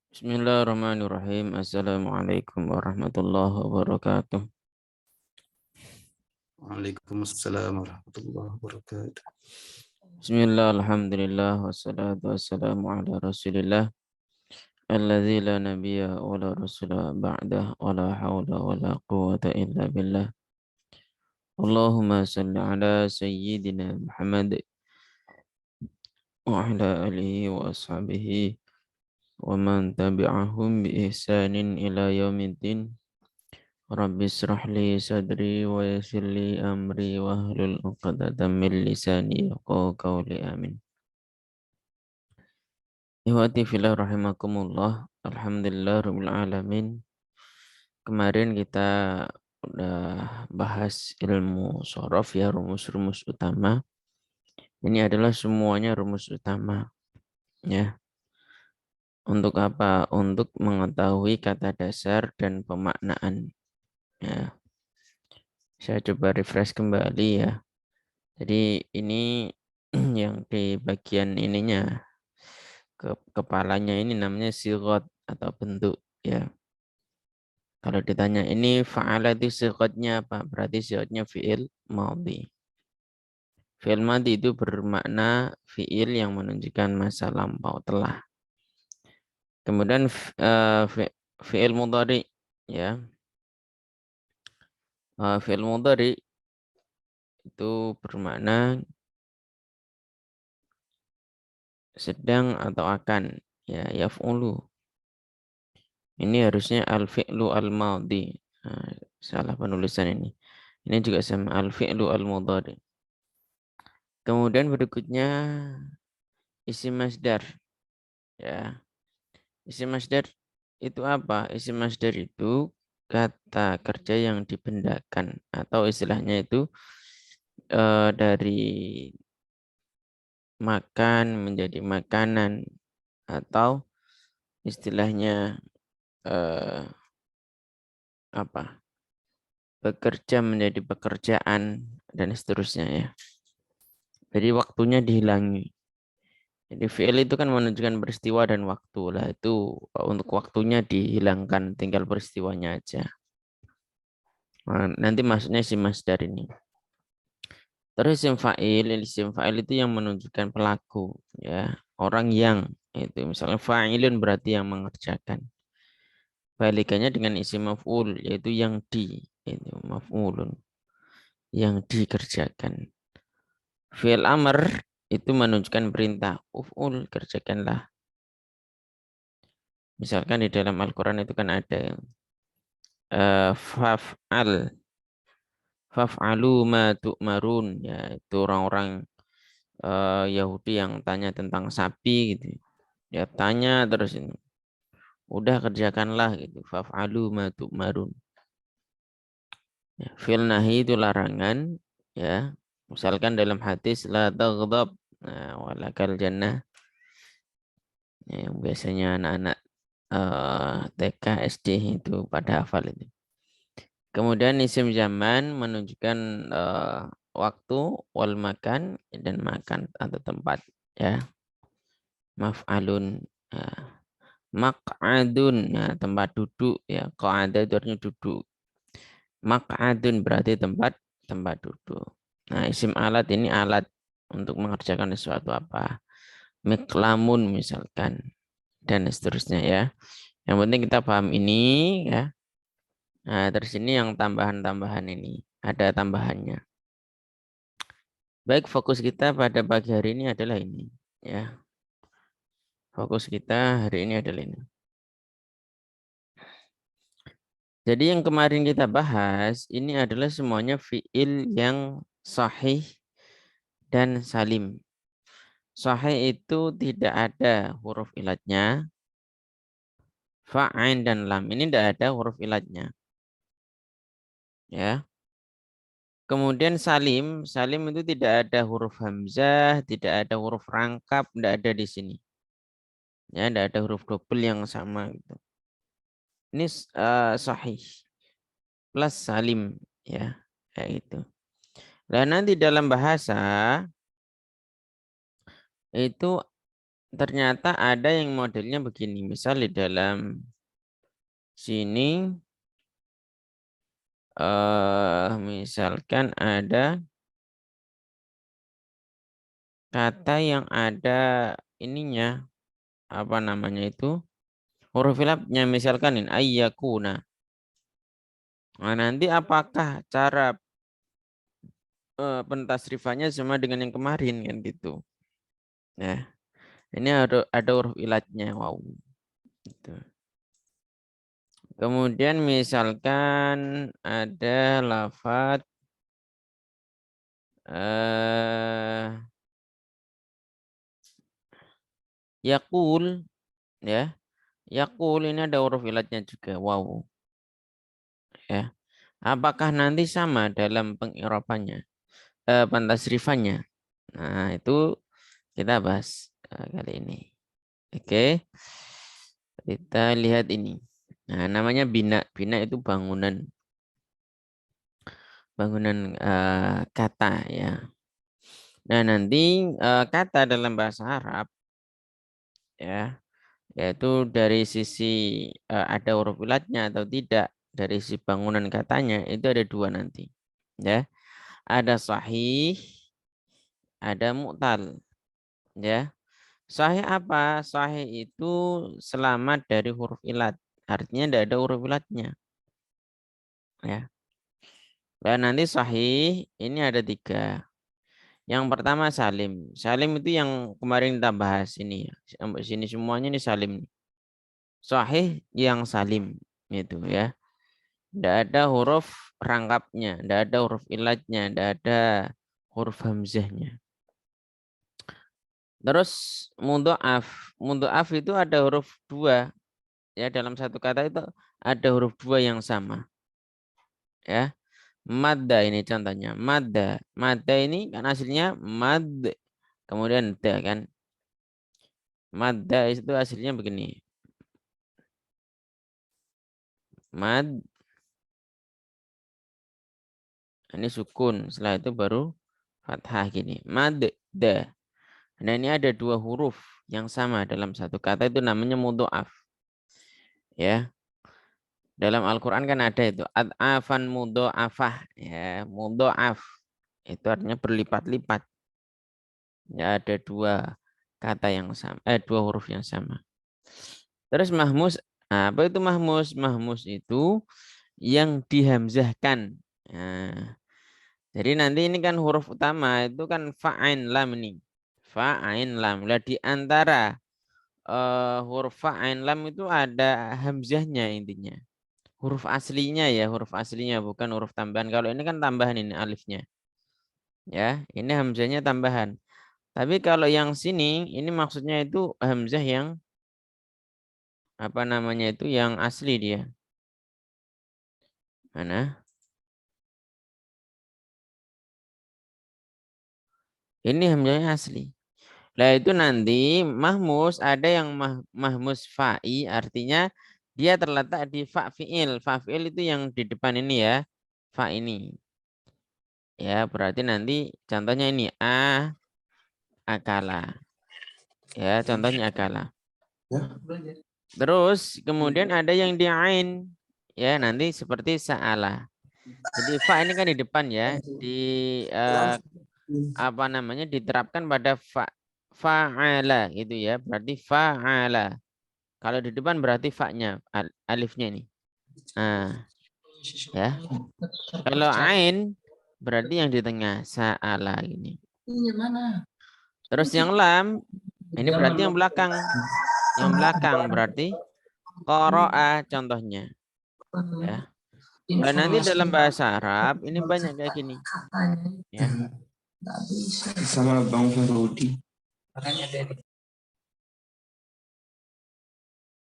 Bismillahirrahmanirrahim. Assalamualaikum warahmatullahi wabarakatuh. Waalaikumsalam warahmatullahi wabarakatuh. Bismillah, alhamdulillah, wassalatu wassalamu ala rasulillah alladzi la nabiyya wa la rasula ba'dah wa la hawla wa la quwwata illa billah. Allahumma salli ala sayyidina Muhammad wa ala alihi wa ashabihi wa man tabi'ahum bi ihsanin ila yaumiddin. Rabbi israh li sadri wa yassir li amri wa hlul 'uqdatam min lisani yafqahu qawli amin. Ihwati fillah rahimakumullah. Alhamdulillah rabbil alamin. Kemarin kita udah bahas ilmu shorof ya, rumus-rumus utama. Ini adalah semuanya rumus utama ya. Untuk apa? Untuk mengetahui kata dasar dan pemaknaan ya. Saya coba refresh kembali ya. Jadi ini yang di bagian ininya kepalanya ini namanya sigot atau bentuk ya. Kalau ditanya ini fa'ala itu sigatnya apa? Berarti sigatnya fi'il madhi. Fi'il madhi itu bermakna fi'il yang menunjukkan masa lampau telah. Kemudian fi'il mudhari ya. Fi'il mudhari itu bermakna sedang atau akan ya, yaf'ulu. Ini harusnya al-fi'lu al-madhi. Nah, salah penulisan ini. Ini juga sama al-fi'lu al-mudhari. Kemudian berikutnya isim masdar. Ya. Isim masdar itu apa? Isim masdar itu kata kerja yang dibendakan atau istilahnya itu dari makan menjadi makanan atau istilahnya eh, apa? Bekerja menjadi pekerjaan dan seterusnya ya. Jadi waktunya dihilangi. Jadi fi'il itu kan menunjukkan peristiwa dan waktu lah. Itu untuk waktunya dihilangkan, tinggal peristiwanya aja. Nah, nanti maksudnya si masdar ini. Terus isim fa'il itu yang menunjukkan pelaku, ya, orang yang itu misalnya fa'ilun berarti yang mengerjakan. Balikannya dengan isim maf'ul yaitu yang itu maf'ulun, yang dikerjakan. Fi'il amr itu menunjukkan perintah, uf'ul kerjakanlah. Misalkan di dalam Al-Quran itu kan ada faf'alu ma tu'marun, ya itu orang-orang Yahudi yang tanya tentang sapi gitu. Ya tanya terus ini. Udah kerjakanlah gitu. Faf'alu ma tu'marun. Ya, fil nahi itu larangan ya. Misalkan dalam hadis la taghdab, nah, walakal jannah. Ya, yang biasanya anak-anak TK SD itu pada hafal itu. Kemudian isim zaman menunjukkan waktu wal makan dan makan atau tempat ya. Maf'alun. Ya. Maq'adun, nah, tempat duduk ya. Qa'ada itu artinya duduk. Maq'adun berarti tempat tempat duduk. Nah, isim alat ini alat untuk mengerjakan sesuatu apa. Miklamun misalkan dan seterusnya ya. Yang penting kita paham ini ya. Nah, terus ini yang tambahan-tambahan ini. Ada tambahannya. Baik, fokus kita pada pagi hari ini adalah ini ya. Fokus kita hari ini adalah ini. Jadi yang kemarin kita bahas ini adalah semuanya fiil yang sahih dan salim. Sahih itu tidak ada huruf ilatnya. Fa'ain dan lam ini tidak ada huruf ilatnya. Ya. Kemudian salim, salim itu tidak ada huruf hamzah, tidak ada huruf rangkap, tidak ada di sini. Ya, tidak ada huruf double yang sama gitu. Ini sahih plus salim ya, kayak gitu. Dan nanti dalam bahasa itu ternyata ada yang modelnya begini. Misal di dalam sini misalkan ada kata yang ada ininya, apa namanya itu, huruf ilafnya, misalkan ini ayyakuna. Nah, nanti apakah cara pentasrifannya sama dengan yang kemarin kan gitu. Nah, ini ada huruf ilatnya. Wow. Gitu. Kemudian misalkan ada lafadz yakul, ya. Yakul ini ada huruf ilatnya juga. Wow. Ya. Apakah nanti sama dalam pengirapannya, pentasrifannya? Nah, itu kita bahas kali ini. Oke. Kita lihat ini. Nah, namanya bina. Bina itu bangunan. Bangunan kata ya. Nah, nanti kata dalam bahasa Arab ya, yaitu dari sisi ada huruf ilatnya atau tidak, dari sisi bangunan katanya itu ada dua nanti. Ya. Ada sahih, ada mu'tal. Ya. Sahih apa? Sahih itu selamat dari huruf ilat. Artinya tidak ada huruf ilatnya. Ya. Dan nanti sahih ini ada tiga. Yang pertama salim. Salim itu yang kemarin kita bahas ini ya. Sampai sini semuanya ini salim. Sahih yang salim itu ya. Tidak ada huruf rangkapnya, tidak ada huruf ilatnya, tidak ada huruf hamzahnya. Terus mudhoaf. Mudhoaf itu ada huruf dua. Ya, dalam satu kata itu ada huruf dua yang sama. Ya. Madda ini contohnya. Madda. Madda ini kan aslinya mad. Kemudian da kan. Madda itu aslinya begini. Mad. Ini sukun. Setelah itu baru fathah gini. Mad. Da. Nah, ini ada dua huruf yang sama dalam satu kata, itu namanya mudhoaf. Ya. Dalam Al-Qur'an kan ada itu ad'afan mudhoafah ya, mudhoaf. Itu artinya berlipat-lipat. Ya, ada dua kata yang sama, dua huruf yang sama. Terus mahmus, apa itu mahmus? Mahmus itu yang dihamzahkan. Nah, jadi nanti ini kan huruf utama itu kan fa'ain lam ini. Fa'ain lam. Lah di antara huruf fa'ain lam itu ada hamzahnya intinya. Huruf aslinya ya, huruf aslinya bukan huruf tambahan. Kalau ini kan tambahan ini alifnya. Ya, ini hamzahnya tambahan. Tapi kalau yang sini ini maksudnya itu hamzah yang apa namanya itu yang asli dia. Mana? Ini hamzahnya asli. Lah itu nanti mahmus ada yang mahmus fa'i, artinya dia terletak di fa fi'il. Fa fi'il itu yang di depan ini ya. Fa ini. Ya, berarti nanti contohnya ini akala. Ya, contohnya akala. Terus kemudian ada yang di ain. Ya, nanti seperti sa'ala. Jadi fa ini kan di depan ya, di apa namanya diterapkan pada fa'ala gitu ya. Berarti fa'ala. Kalau di depan berarti fa-nya, alifnya ini. Nah, ya. Kalau ain berarti yang di tengah, sa'ala ini. Terus yang lam ini berarti yang belakang. Yang belakang berarti qara'a contohnya. Ya. Dan nanti dalam bahasa Arab ini banyak kayak gini. Ya. Sama Bang Ferudi.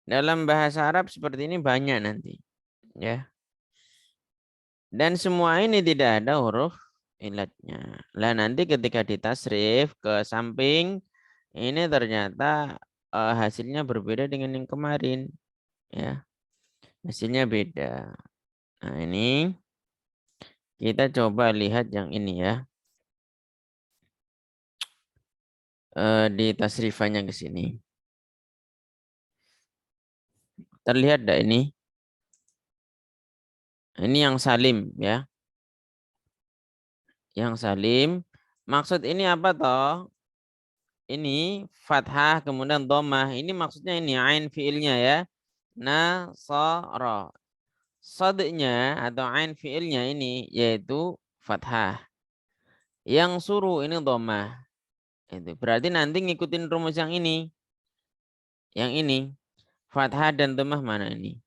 Dalam bahasa Arab seperti ini banyak nanti. Ya. Dan semua ini tidak ada huruf ilatnya. Lah nanti ketika ditasrif ke samping ini ternyata hasilnya berbeda dengan yang kemarin. Ya. Hasilnya beda. Nah, ini kita coba lihat yang ini ya. di tasrifannya ke sini. Terlihat enggak ini? Ini yang salim ya. Yang salim. Maksud ini apa toh? Ini fathah kemudian dhammah. Ini maksudnya ini ain fiilnya ya. Nasara. Sadnya atau ain fiilnya ini yaitu fathah. Yang suruh ini dhammah. Itu berarti nanti ngikutin rumus yang ini. Yang ini fathah dan dhammah mana ini?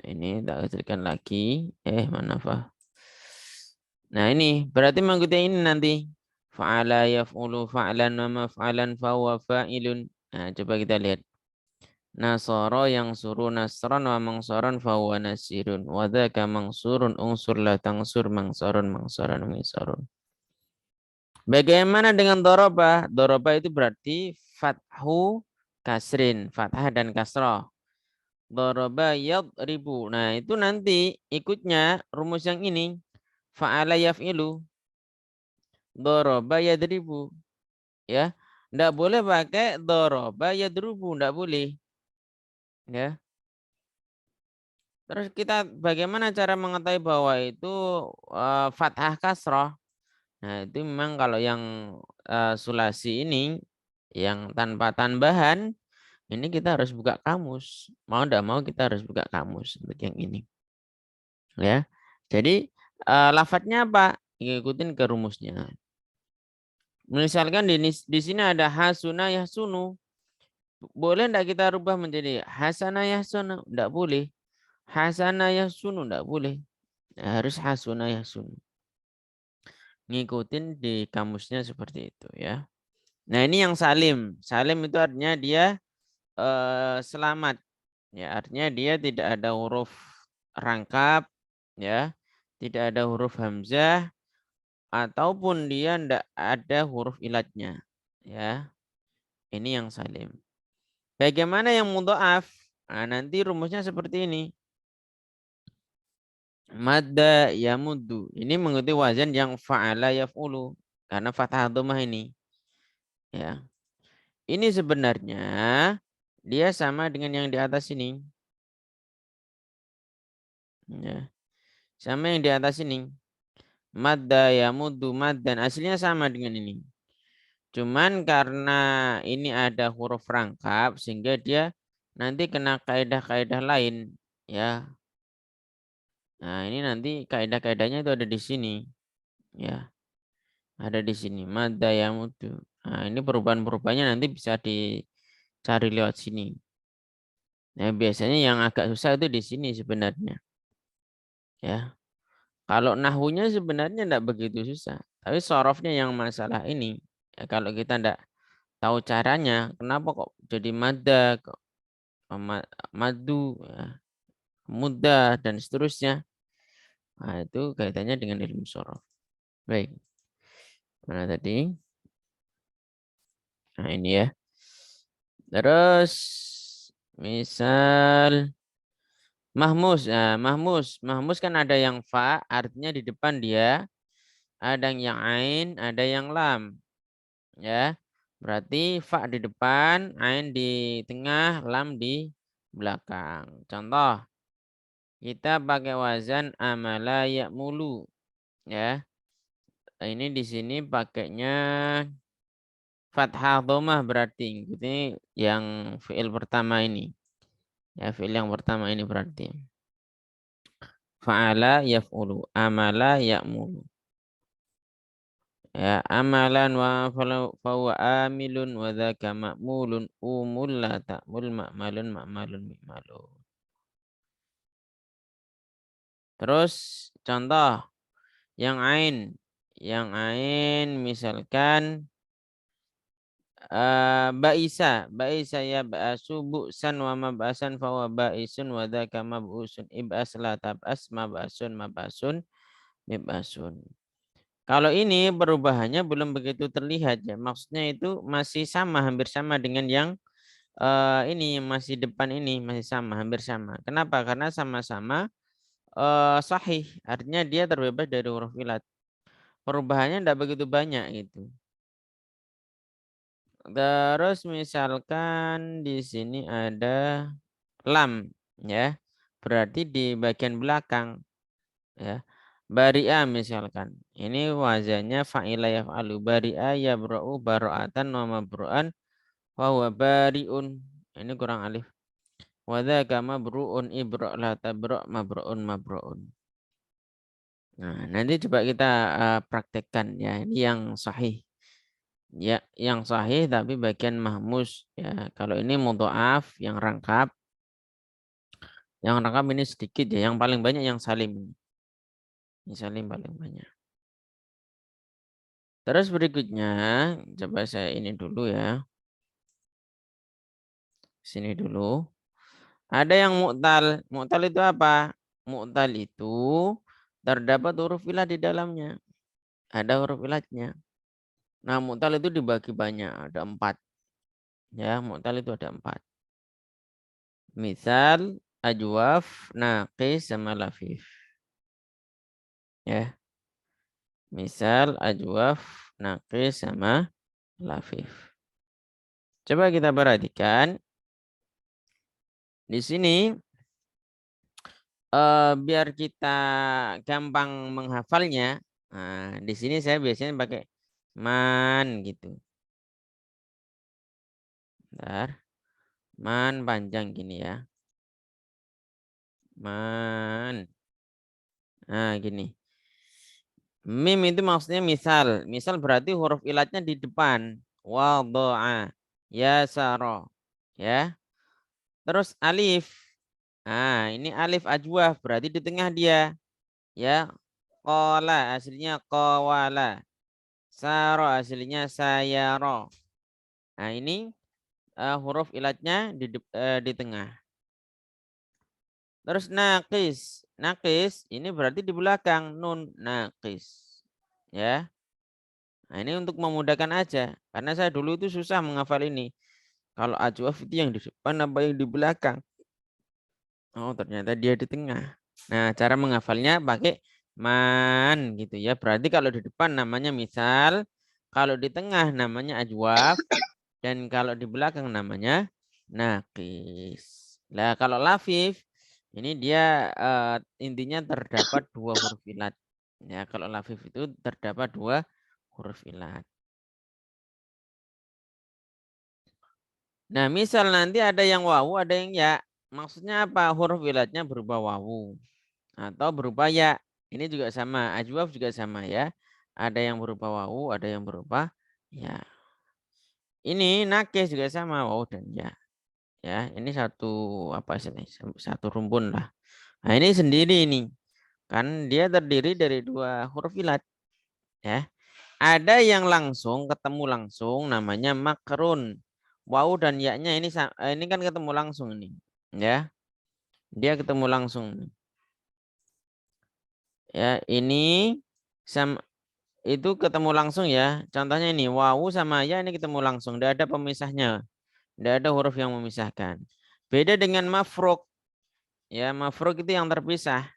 Ini tak kecilkan lagi. Mana Fah? Nah ini berarti mengikuti ini nanti. Fa'ala yaf'ulu fa'lan wa maf'alan fahuwa fa'ilun. Nah coba kita lihat. Nasara yang suruh nasran wa mangsaran fahuwa nasirun. Wa dhaka mangsurun unsur la tangsur mangsaran mangsaran misarun. Bagaimana dengan doroba? Doroba itu berarti fathu kasrin. Fathah dan kasrah. Doroba yadribu. Nah itu nanti ikutnya rumus yang ini. Fa'ala yaf'ilu. Doroba yadribu. Ya. Nggak boleh pakai doroba yadrubu. Nggak boleh. Ya. Terus kita bagaimana cara mengetahui bahwa itu fathah kasroh? Nah itu memang kalau yang sulasi ini yang tanpa tambahan ini kita harus buka kamus. Mau tidak mau kita harus buka kamus untuk yang ini. Ya. Jadi lafadznya apa? Ikutin ke rumusnya. Misalkan di sini ada hasuna yahsunu. Boleh enggak kita rubah menjadi hasana yahsunu? Enggak boleh. Hasana yahsunu enggak boleh. Harus hasuna yahsunu. Ngikutin di kamusnya seperti itu ya. Nah, ini yang salim. Salim itu artinya dia selamat. Ya, artinya dia tidak ada huruf rangkap ya. Tidak ada huruf hamzah ataupun dia tidak ada huruf ilatnya. Ya. Ini yang salim. Bagaimana yang mudha'af? Nah, nanti rumusnya seperti ini. Madda yamuddu. Ini mengikuti wazan yang fa'ala yaf'ulu. Karena fathah dhammah ini. Ya. Ini sebenarnya dia sama dengan yang di atas ini. Ya. Sama yang di atas ini. Madda yamuddu maddan. Aslinya sama dengan ini. Cuman karena ini ada huruf rangkap sehingga dia nanti kena kaidah-kaidah lain. Ya. Nah, ini nanti kaidah-kaidahnya itu ada di sini. Ya. Ada di sini. Madda yamudu. Nah, ini perubahan-perubahannya nanti bisa dicari lewat sini. Nah, biasanya yang agak susah itu di sini sebenarnya. Ya. Kalau nahwunya sebenarnya tidak begitu susah. Tapi sorofnya yang masalah ini. Ya, kalau kita tidak tahu caranya, kenapa kok jadi madda, kok madu, ya, mudah, dan seterusnya. Nah, itu kaitannya dengan ilmu sorof. Baik. Mana tadi? Nah, ini ya. Terus misal mahmus. Nah, mahmus kan ada yang fa, artinya di depan dia, ada yang ain, ada yang lam. Ya. Berarti fa di depan, ain di tengah, lam di belakang. Contoh, kita pakai wazan amala ya'mulu. Ya. Ini di sini pakainya fathah dhammah berarti ini yang fiil pertama ini. Ya, fiil yang pertama ini berarti. Fa'ala yaf'ulu, amala ya'mulu. Ya, amalan wa fahuwa amilun wa dzaka ma'mulun umul la ta'mul ma'malun ma'malun mi'malun. Terus contoh yang ain. Yang ain misalkan Ba'isa ya ba'asu bu'san wa mab'asan fahuwa ba'isun wa dzaka mab'usun ib'as la tab'as mab'asun mib'asun. Kalau ini perubahannya belum begitu terlihat ya. Maksudnya itu masih sama, hampir sama dengan yang ini masih depan ini masih sama, hampir sama. Kenapa? Karena sama-sama sahih. Artinya dia terbebas dari huruf ilat. Perubahannya tidak begitu banyak gitu. Terus misalkan di sini ada lam, ya. Berarti di bagian belakang, ya. Bari'a misalkan. Ini wazannya fa'ila yaf'alu. Bari'a yabra'u bara'atan wa mabru'an wa huwa bari'un. Ini kurang alif. Wa dzaka mabru'un ibra' la tabra' mabru'un mabru'un. Nah, nanti coba kita praktekkan ya. Ini yang sahih. Ya, yang sahih tapi bagian mahmus ya. Kalau ini mudha'af yang rangkap. Yang rangkap ini sedikit ya. Yang paling banyak yang salim. Yang salim paling banyak. Terus berikutnya, coba saya ini dulu ya. Sini dulu. Ada yang mu'tal. Mu'tal itu apa? Mu'tal itu terdapat huruf ilah di dalamnya. Ada huruf ilahnya. Nah, mu'tal itu dibagi banyak. Ada 4. Ya, mu'tal itu ada 4. Misal, ajwaf, naqis, sama lafif. Ya. Misal, ajwaf, naqis, sama lafif. Coba kita perhatikan. Di sini biar kita gampang menghafalnya. Nah, di sini saya biasanya pakai man gitu. Bentar. Man panjang gini ya. Man. Nah, gini. Mim itu maksudnya misal. Misal berarti huruf ilatnya di depan. Wadha'a. Yasara. Ya. Terus alif. Nah, ini alif ajwaf berarti di tengah dia. Ya. Qala aslinya qawala. Saro aslinya sayaro. Nah, ini huruf ilatnya di tengah. Terus naqis. Naqis ini berarti di belakang nun naqis. Ya. Nah, ini untuk memudahkan aja. Karena saya dulu itu susah menghafal ini. Kalau ajwaf itu yang di depan apa yang di belakang? Oh, ternyata dia di tengah. Nah, cara menghafalnya pakai man gitu ya. Berarti kalau di depan namanya misal, kalau di tengah namanya ajwaf, dan kalau di belakang namanya naqis. Nah, kalau lafif ini dia intinya terdapat 2 huruf ilat. Ya, kalau lafif itu terdapat 2 huruf ilat. Nah, misal nanti ada yang wawu, ada yang ya. Maksudnya apa? Huruf ilatnya berupa wawu atau berupa ya. Ini juga sama, ajwaf juga sama ya. Ada yang berupa wawu, ada yang berupa ya. Ini nakis juga sama, wawu dan ya. Ya, ini satu apa sih? Satu rumpun lah. Nah, ini sendiri ini. Kan dia terdiri dari 2 huruf ilat, ya. Ada yang langsung ketemu langsung namanya makrun. Wawu dan ya-nya ini kan ketemu langsung ini, ya. Dia ketemu langsung. Ya, ini sama itu ketemu langsung ya. Contohnya ini wawu sama ya ini ketemu langsung, tidak ada pemisahnya. Tidak ada huruf yang memisahkan. Beda dengan mafruk. Ya, mafruk itu yang terpisah.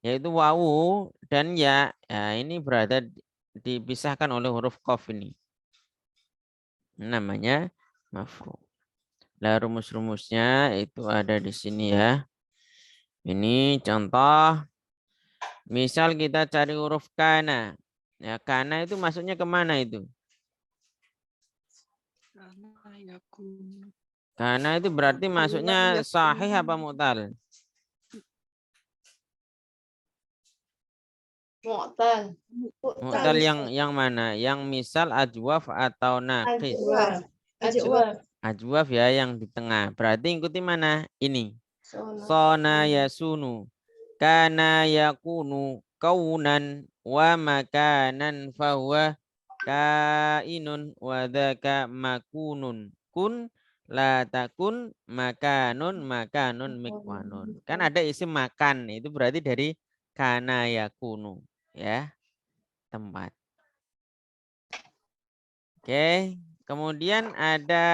Yaitu wawu dan ya. Ya, ini berada dipisahkan oleh huruf qaf ini. Namanya mafruk. Lah rumus-rumusnya itu ada di sini ya. Ini contoh. Misal kita cari huruf kana. Ya, kana itu masuknya kemana itu? Kana itu berarti masuknya sahih apa mu'tal? Mu'tal. Mu'tal yang mana? Yang misal ajwaf atau naqis? Ajwaf. Ajwaf ya yang di tengah. Berarti ikuti mana? Ini. Sona yasunu. Kana yakunu kaunan wa makanan fahuwa kainun wa dzaka makunun. Kun la takun makanun mikwanun. Kan ada isim makan. Itu berarti dari kana yakunu. Ya. Tempat. Oke. Kemudian ada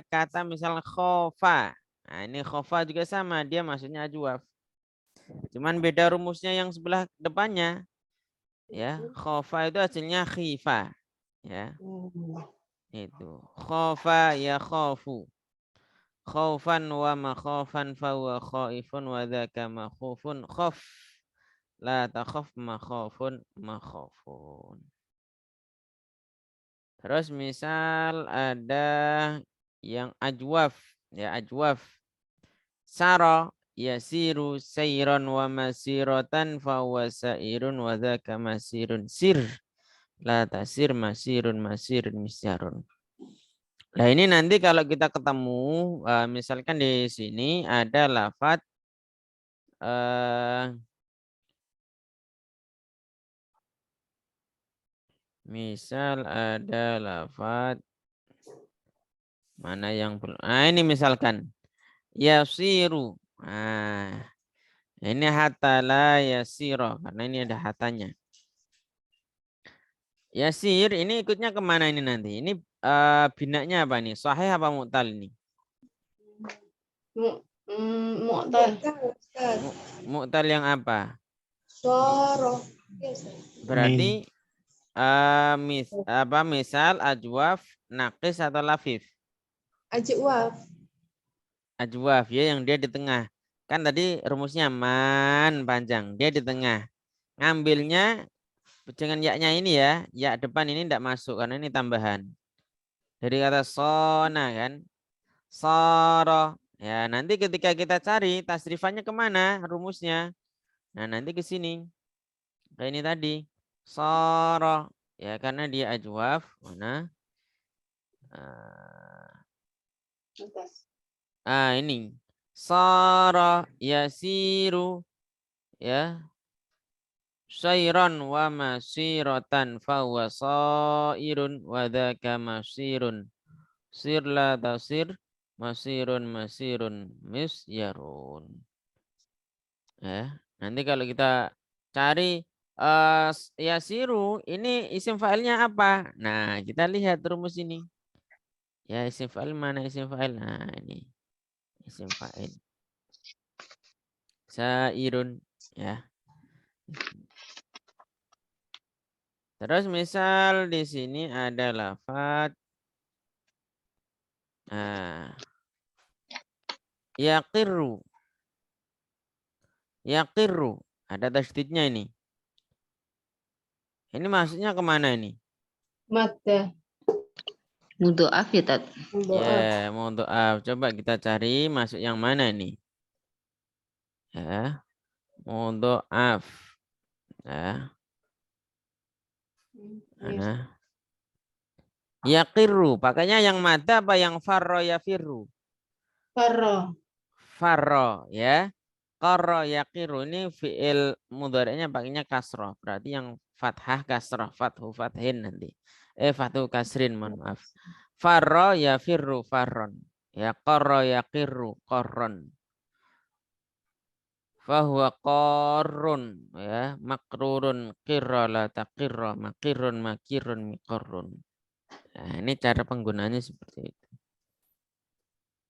kata misal khofa. Nah, ini khofa juga sama, dia maksudnya ajwaf. Cuman beda rumusnya yang sebelah depannya. Ya, khofa itu hasilnya khifa. Ya. Itu khofa ya khofu. Khaufan wa makhafan fa huwa khaifun wa dzaka makhufun khaf. La takhaf makhafun makhafun. Terus misal ada yang ajwaf, ya ajwaf. Sara yasiru sayran wa masiratan fa huwa sairun wa dzaka masirun sir. La tasir masirun masirun misyarun. Nah ini nanti kalau kita ketemu, misalkan di sini ada lafadz misal ada lafadz mana yang belum? Ini misalkan yasiru. Ini hatta la yasiro karena ini ada hatanya. Yasir ini ikutnya kemana ini nanti? Ini binanya apa nih? Sahih apa mu'tal ini? Mu'tal. Mu'tal yang apa? Soro. Berarti misal ajwaf, naqis atau lafif? Ajwaf. Ajwaf ya yang dia di tengah. Kan tadi rumusnya man panjang, dia di tengah. Ngambilnya dengan yaknya ini ya, ya depan ini tidak masuk karena ini tambahan. Dari kata sona kan, soro. Ya nanti ketika kita cari tasrifannya kemana rumusnya. Nah nanti ke sini. Kayak ini tadi. Soro. Ya karena dia ajwaf. Mana? Ini. Soro yasiru. Ya. Sayran wa masiratan fa huwa sairun wa dzaka masirun. Sir la tasir masirun masirun misyarun. Ya, nanti kalau kita cari yasiru ini isim fa'ilnya apa? Nah, kita lihat rumus ini. Ya, isim fa'il mana isim fa'il? Nah, ini isim fa'il. Sairun ya. Terus misal di sini ada lafadz yaqirru. Yaqirru. Ada tasdidnya ini. Ini maksudnya kemana ini? Mata. Mudhoaf ya, Tat? Ya, mau doa. Coba kita cari masuk yang mana ini? Ya, mau doa. Ya, mana? Yaqiru. Pakainya yang mata apa yang farro yafiru? Farro. Farro ya. Qarro yaqiru ini fiil mudhari'nya pakainya kasroh. Berarti yang fathah kasroh, fathu fathin nanti. Fathu kasrin, mohon maaf. Farro yafiru farron. Ya qarro yaqiru qarron. Fahuwa qarrun ya makrurun qirra la taqirra makirun makirun miqarrun. Nah, ini cara penggunaannya seperti itu.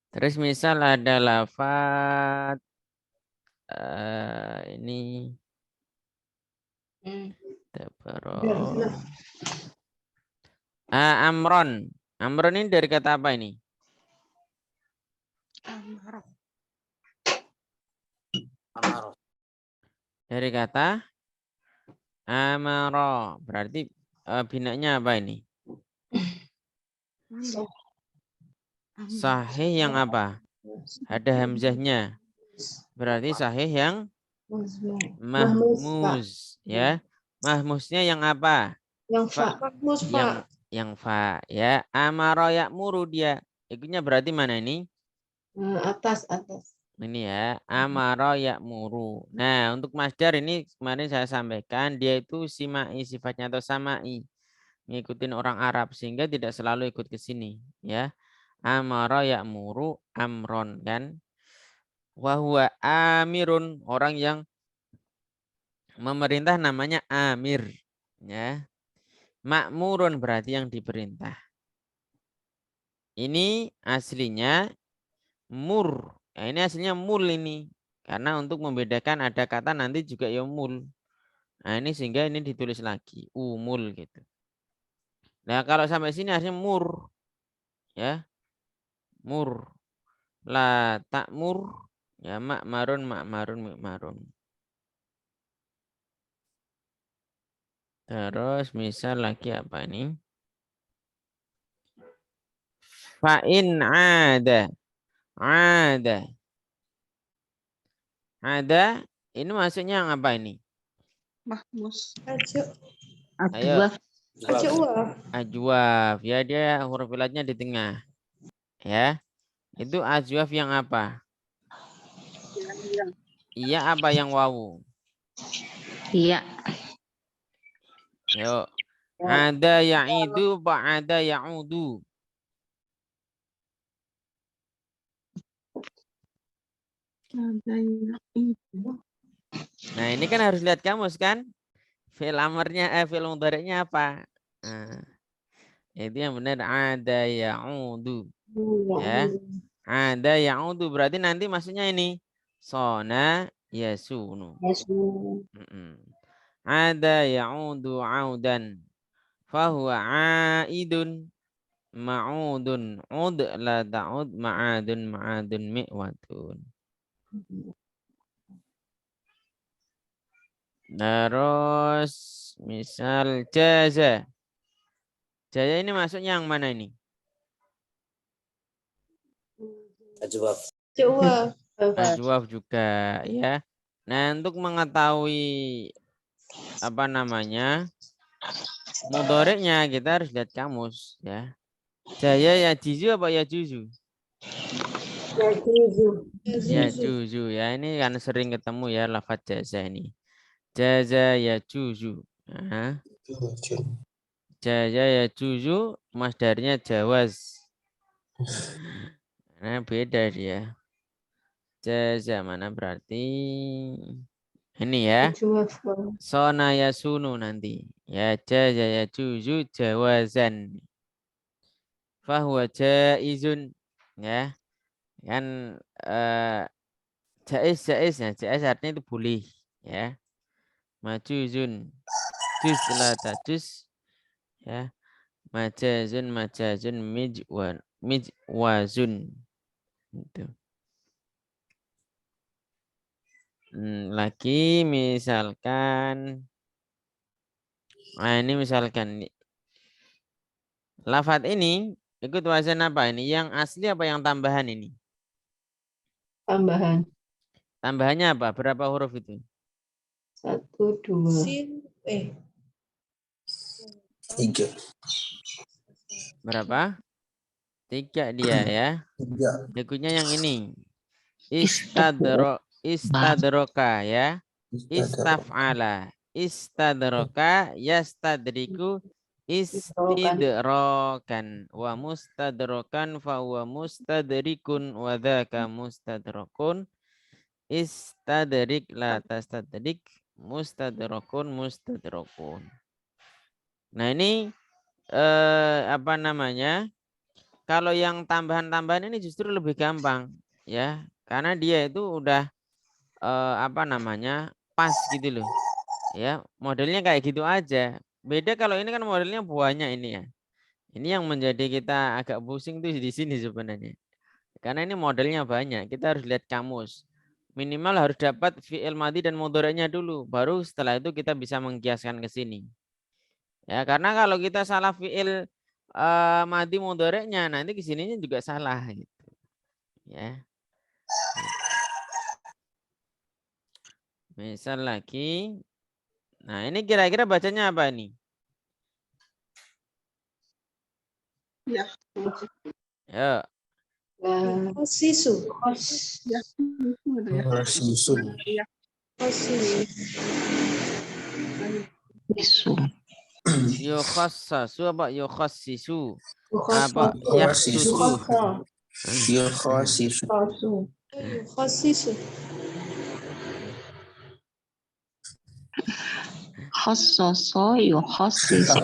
Terus misal ada lafaz ini amron. Amron ini dari kata apa ini? Dari kata amaro. Berarti binanya apa ini? Sahih yang apa? Ada hamzahnya. Berarti sahih yang mahmuz ya. Mahmuznya yang apa? Yang fa. Mahmuz fa. Yang fa ya. Amaro ya'muru dia. Ikutnya berarti mana ini? Atas. Ini ya, amaro ya'muru. Nah, untuk masdar ini kemarin saya sampaikan dia itu simai sifatnya atau samai. Ngikutin orang Arab sehingga tidak selalu ikut ke sini ya. Amaro ya'muru amron kan. Wa huwa amirun, orang yang memerintah namanya amir ya. Ma'murun berarti yang diperintah. Ini aslinya mur. Nah, ini aslinya mul ini. Karena untuk membedakan ada kata nanti juga ya mul. Nah ini sehingga ini ditulis lagi. Umul gitu. Nah, kalau sampai sini harusnya mur. Ya. Mur. La ta'mur. Ya, makmarun, makmarun, makmarun. Terus misal lagi apa ini? Fa'in ada. Ada. Ada. Ini maksudnya yang apa ini? Mahmus. Ajo. Ayo. Adwaf. Ajo uap. Ajwaf. Ya, dia huruf ilatnya di tengah. Ya. Itu ajwaf yang apa? Iya apa yang wawu? Iya. Yuk. Ada ya'idu apa ada ya'udu? Nah, ini kan harus lihat kamus kan? Fi'il amarnya, fi'il mudhari'nya apa? Nah, itu yang benar ada ya'udu. Ya. Ada ya'udu berarti nanti maksudnya ini sona yasunu. Ada ya'udu audan. Fahuwa aidun ma'udun. Ud la ta'ud ma'adun ma'adun mi'watun. Terus misal jaza. Jaza ini masuknya yang mana ini? Ajo uap. Ajwaf juga ya. Nah, untuk mengetahui apa namanya mudhari'nya kita harus lihat kamus ya. Jaya ya jizu apa ya juzu? Ya juzu ya. Ini kan sering ketemu ya lafaz jaza ini. Jaza ya juzu. Nah, jaza ya juzu masdarnya jawaz. Nah, beda dia. Jaza mana berarti ini ya. Ajo uap. Sona ya sunu nanti. Ya jaza ya juzu jawazan. Fahuwa jaizun ya. Kan jaiz ya. Jaiz artinya itu boleh ya. Majuzun. Juz la tajuz ya. Majazun mijwazun. Itu. Lagi misalkan ini misalkan lafadz ini ikut wazan apa ini? Yang asli apa yang tambahan ini? Tambahan. Tambahannya apa? Berapa huruf itu? 1, 2. 3. Berapa? 3 dia ya. 3. Berikutnya yang ini. Istadroka ya. Istaf'ala. Istadroka yastadriku istidrokan. Wa mustadrokan fa wa mustadrikun wa dhaka mustadrokun. Istadrik la tastadrik mustadrokun mustadrokun. Nah ini apa namanya? Kalau yang tambahan-tambahan ini justru lebih gampang ya, karena dia itu udah apa namanya pas gitu loh, ya modelnya kayak gitu aja. Beda kalau ini kan modelnya banyak ini ya. Ini yang menjadi kita agak pusing tuh di sini sebenarnya, karena ini modelnya banyak. Kita harus lihat kamus. Minimal harus dapat fi'il madhi dan mudhari'nya dulu, baru setelah itu kita bisa mengkiaskan ke sini. Ya, karena kalau kita salah fi'il madhi mudhari'nya nanti ke sininya juga salah gitu. Ya. Misal lagi. Nah, ini kira-kira bacanya apa ini? Ya. Ya. Khosisu. Susun. Yukhassasu apa yukhassisu? Apa Yukhasisu. yakhsusu? Khosisu. Khassoso yukhassisu.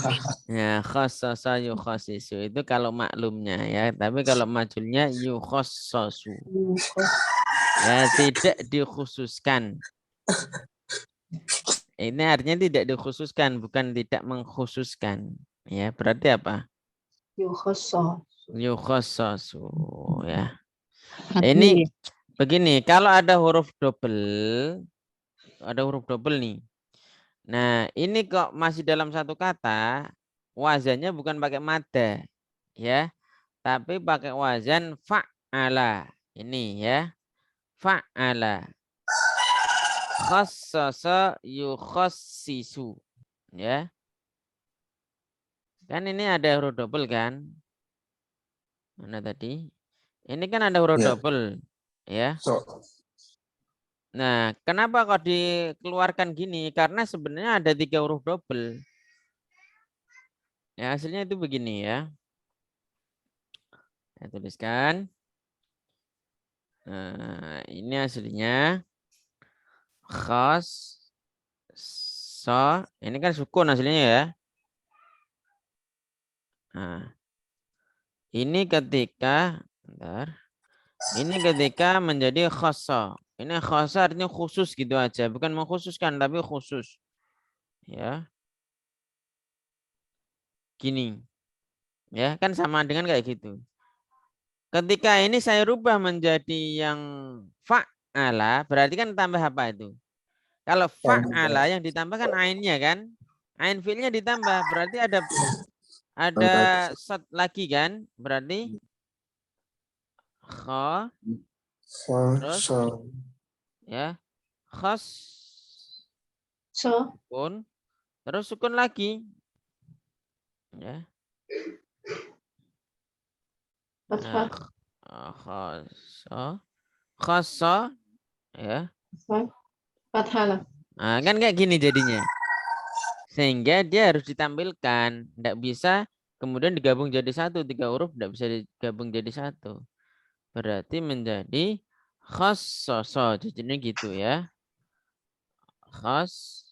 Ya, khassasa yukhassisu itu kalau maklumnya ya, tapi kalau majulnya yukhassasu. Ya, tidak dikhususkan. Ini artinya tidak dikhususkan, bukan tidak mengkhususkan. Ya, berarti apa? Yukhosso. Yukhassasu ya. Hati. Ini begini, kalau ada huruf double nih. Nah, ini kok masih dalam satu kata, wazannya bukan pakai madda, ya, tapi pakai wazan fa'ala. Ini ya, fa'ala. Khassasa yukhassisu, ya. Kan ini ada huruf double kan? Mana tadi? Ini kan ada huruf Ya. double, ya. So. Nah, kenapa kok dikeluarkan gini? Karena sebenarnya ada 3 huruf double. Ya, hasilnya itu begini ya. Saya tuliskan. Nah, ini hasilnya khas so. Ini kan sukun hasilnya ya. Nah, ini ketika bentar. Ini ketika menjadi khassa. Ini khassa artinya khusus gitu aja, bukan mengkhususkan tapi khusus. Ya. Gini. Ya, kan sama dengan kayak gitu. Ketika ini saya rubah menjadi yang fa'ala, berarti kan tambah apa itu? Kalau fa'ala yang ditambahkan ainnya kan? Ain fi'ilnya ditambah, berarti ada set lagi kan? Berarti kha terus So. ya khas So. sukun terus sukun lagi ya. Fathah. Khassa khassa ya. Fathah lah. Nah, kan kayak gini jadinya. Sehingga dia harus ditampilkan, tidak bisa kemudian digabung jadi satu, 3 huruf tidak bisa digabung jadi satu. Berarti menjadi khassasa, jadinya gitu ya. Khassasa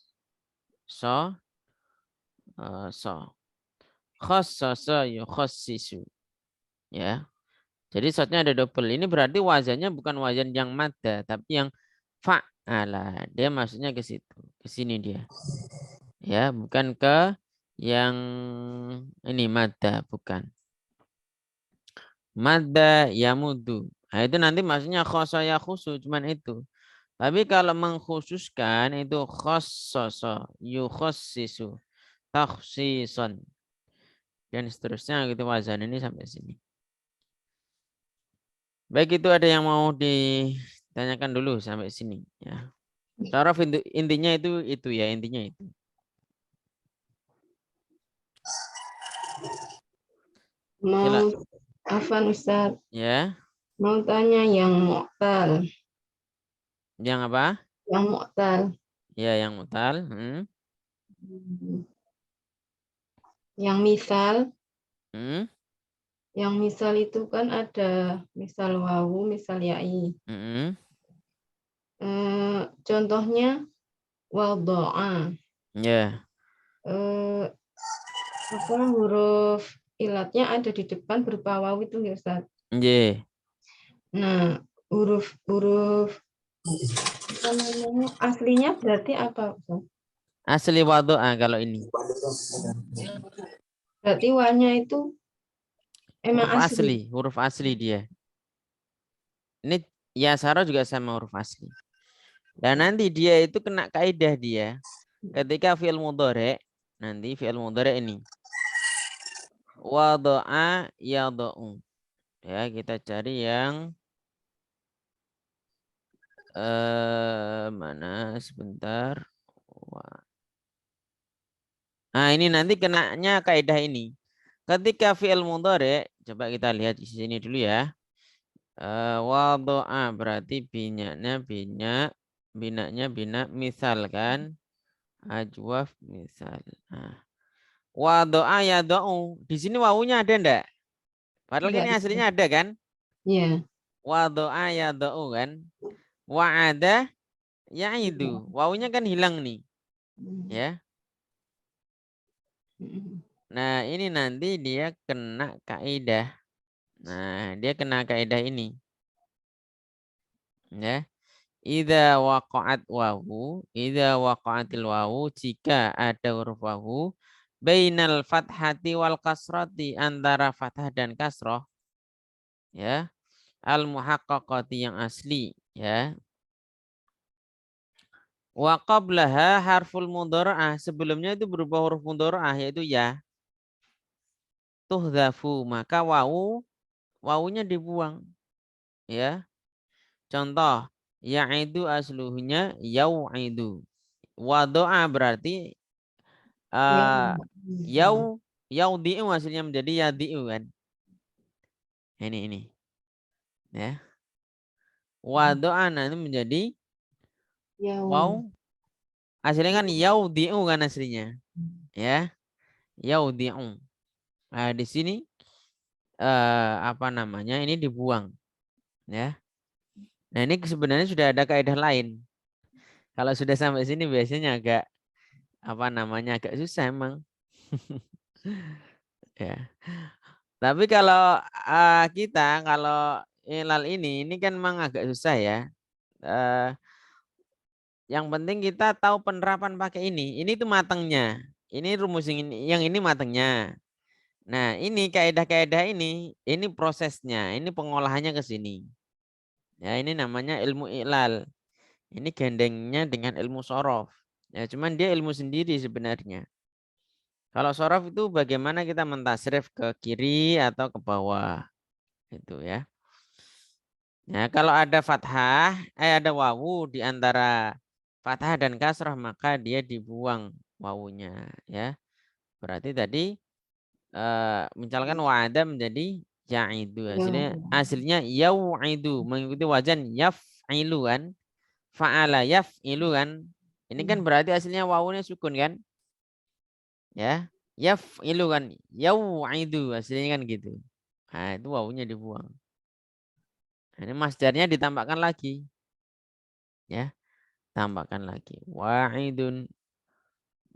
khassasa yukhassisu ya. Jadi shotnya ada double. Ini berarti wazannya bukan wazan yang madda, tapi yang fa'ala. Dia maksudnya ke situ, ke sini dia. Ya, bukan ke yang ini madda, bukan. Madda yamudu. Nah, itu nanti maksudnya khosa ya khusus, cuman itu. Tapi kalau mengkhususkan itu khososo, yukhossisu, takhsison. Dan seterusnya gitu wazan ini sampai sini. Baik, itu ada yang mau ditanyakan dulu sampai sini ya. Cara intinya itu ya, intinya itu. Sila. Mau Afan Ustaz. Ya. Mau tanya yang mu'tal. Yang apa? Yang mu'tal. Ya, yang mutal. Yang misal. Hmm. Yang misal itu kan ada misal wawu, misal ya'i. Contohnya wado'a. Ya. Huruf ilatnya ada di depan berupa wawu itu ya Ustaz. Yeah. Nah, huruf aslinya berarti apa Ustaz? Asli wadu'a kalau ini. Berarti wanya itu emang Huruf asli dia. Ini ya Saro juga sama huruf asli. Dan nanti dia itu kena kaidah dia. Ketika fi'il mudhari, nanti fi'il mudhari ini. Wadu'a yadu'u. Ya, kita cari yang mana sebentar. Nah, ini nanti kenanya kaidah ini. Ketika fi'il mudhari, coba kita lihat di sini dulu ya. Wadu'a berarti binaknya bina misal kan. Ajwaf misal. Nah. Wadu'a yadu'u. Di sini wawunya ada enggak? Padahal ini aslinya ada kan? Iya. Wadu'a yadu'u kan. Wa'ada ya'idu. Wawunya kan hilang nih. Ya. Nah, ini nanti dia kena kaidah. Nah, dia kena kaidah ini. Ya. Idza waqa'at wawu, idza waqa'atil wawu, jika ada huruf wawu bainal fathati wal kasrati, antara fathah dan kasroh, ya, al muhaqqaqati yang asli, ya. Wa qablaha harful mudhara'ah, sebelumnya itu berupa huruf mudhara'ah yaitu ya. Tuhdhafu, maka wawunya dibuang, ya. Contoh, ya'idu asluhnya yau'idu. Wado'a berarti yaudi'u hasilnya menjadi yadi'u kan. Ini. Ya. Wado'ana itu menjadi waw. Hasilnya kan yaudi'u kan aslinya. Ya. Yaudi'u. Nah, di sini ini dibuang. Ya. Nah, ini sebenarnya sudah ada kaidah lain. Kalau sudah sampai sini biasanya agak agak susah emang. Ya. Tapi kalau kalau ilal ini kan memang agak susah ya. Yang penting kita tahu penerapan pakai ini. Ini tuh matangnya. Ini rumus yang ini matangnya. Nah, ini kaidah-kaidah ini prosesnya, ini pengolahannya ke sini. Ya, ini namanya ilmu ilal. Ini gandengnya dengan ilmu sorof. Ya, cuman dia ilmu sendiri sebenarnya. Kalau sorof itu bagaimana kita mentasrif ke kiri atau ke bawah. Itu ya. Nah, kalau ada fathah, ada wawu di antara fathah dan kasrah, maka dia dibuang wawunya, ya. Berarti tadi misalkan wa'ada menjadi ya'idu. Hasilnya yau'idu, mengikuti wajan yaf'ilu kan. Fa'ala yaf'ilu kan. Ini kan berarti hasilnya wawunya sukun kan? Ya. Yaf'ilu kan, yau'idu hasilnya kan gitu. Nah, itu wawunya dibuang. Ini masdarnya ditambahkan lagi. Ya, tambahkan lagi. Wa'idun.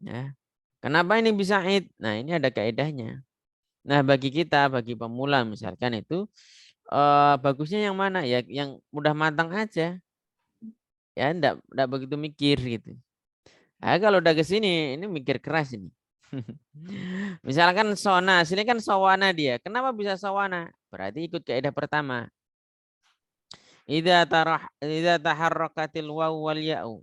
Ya. Kenapa ini bisa id? Nah, ini ada kaidahnya. Nah, bagi kita, bagi pemula misalkan itu bagusnya yang mana? Ya, yang mudah matang aja. Ya, enggak begitu mikir gitu. Nah, kalau udah ke sini, ini mikir keras ini. Misalkan sona, sini kan sawana dia. Kenapa bisa sawana? Berarti ikut kaidah pertama. Idza taharrakatil wawu wal ya'u.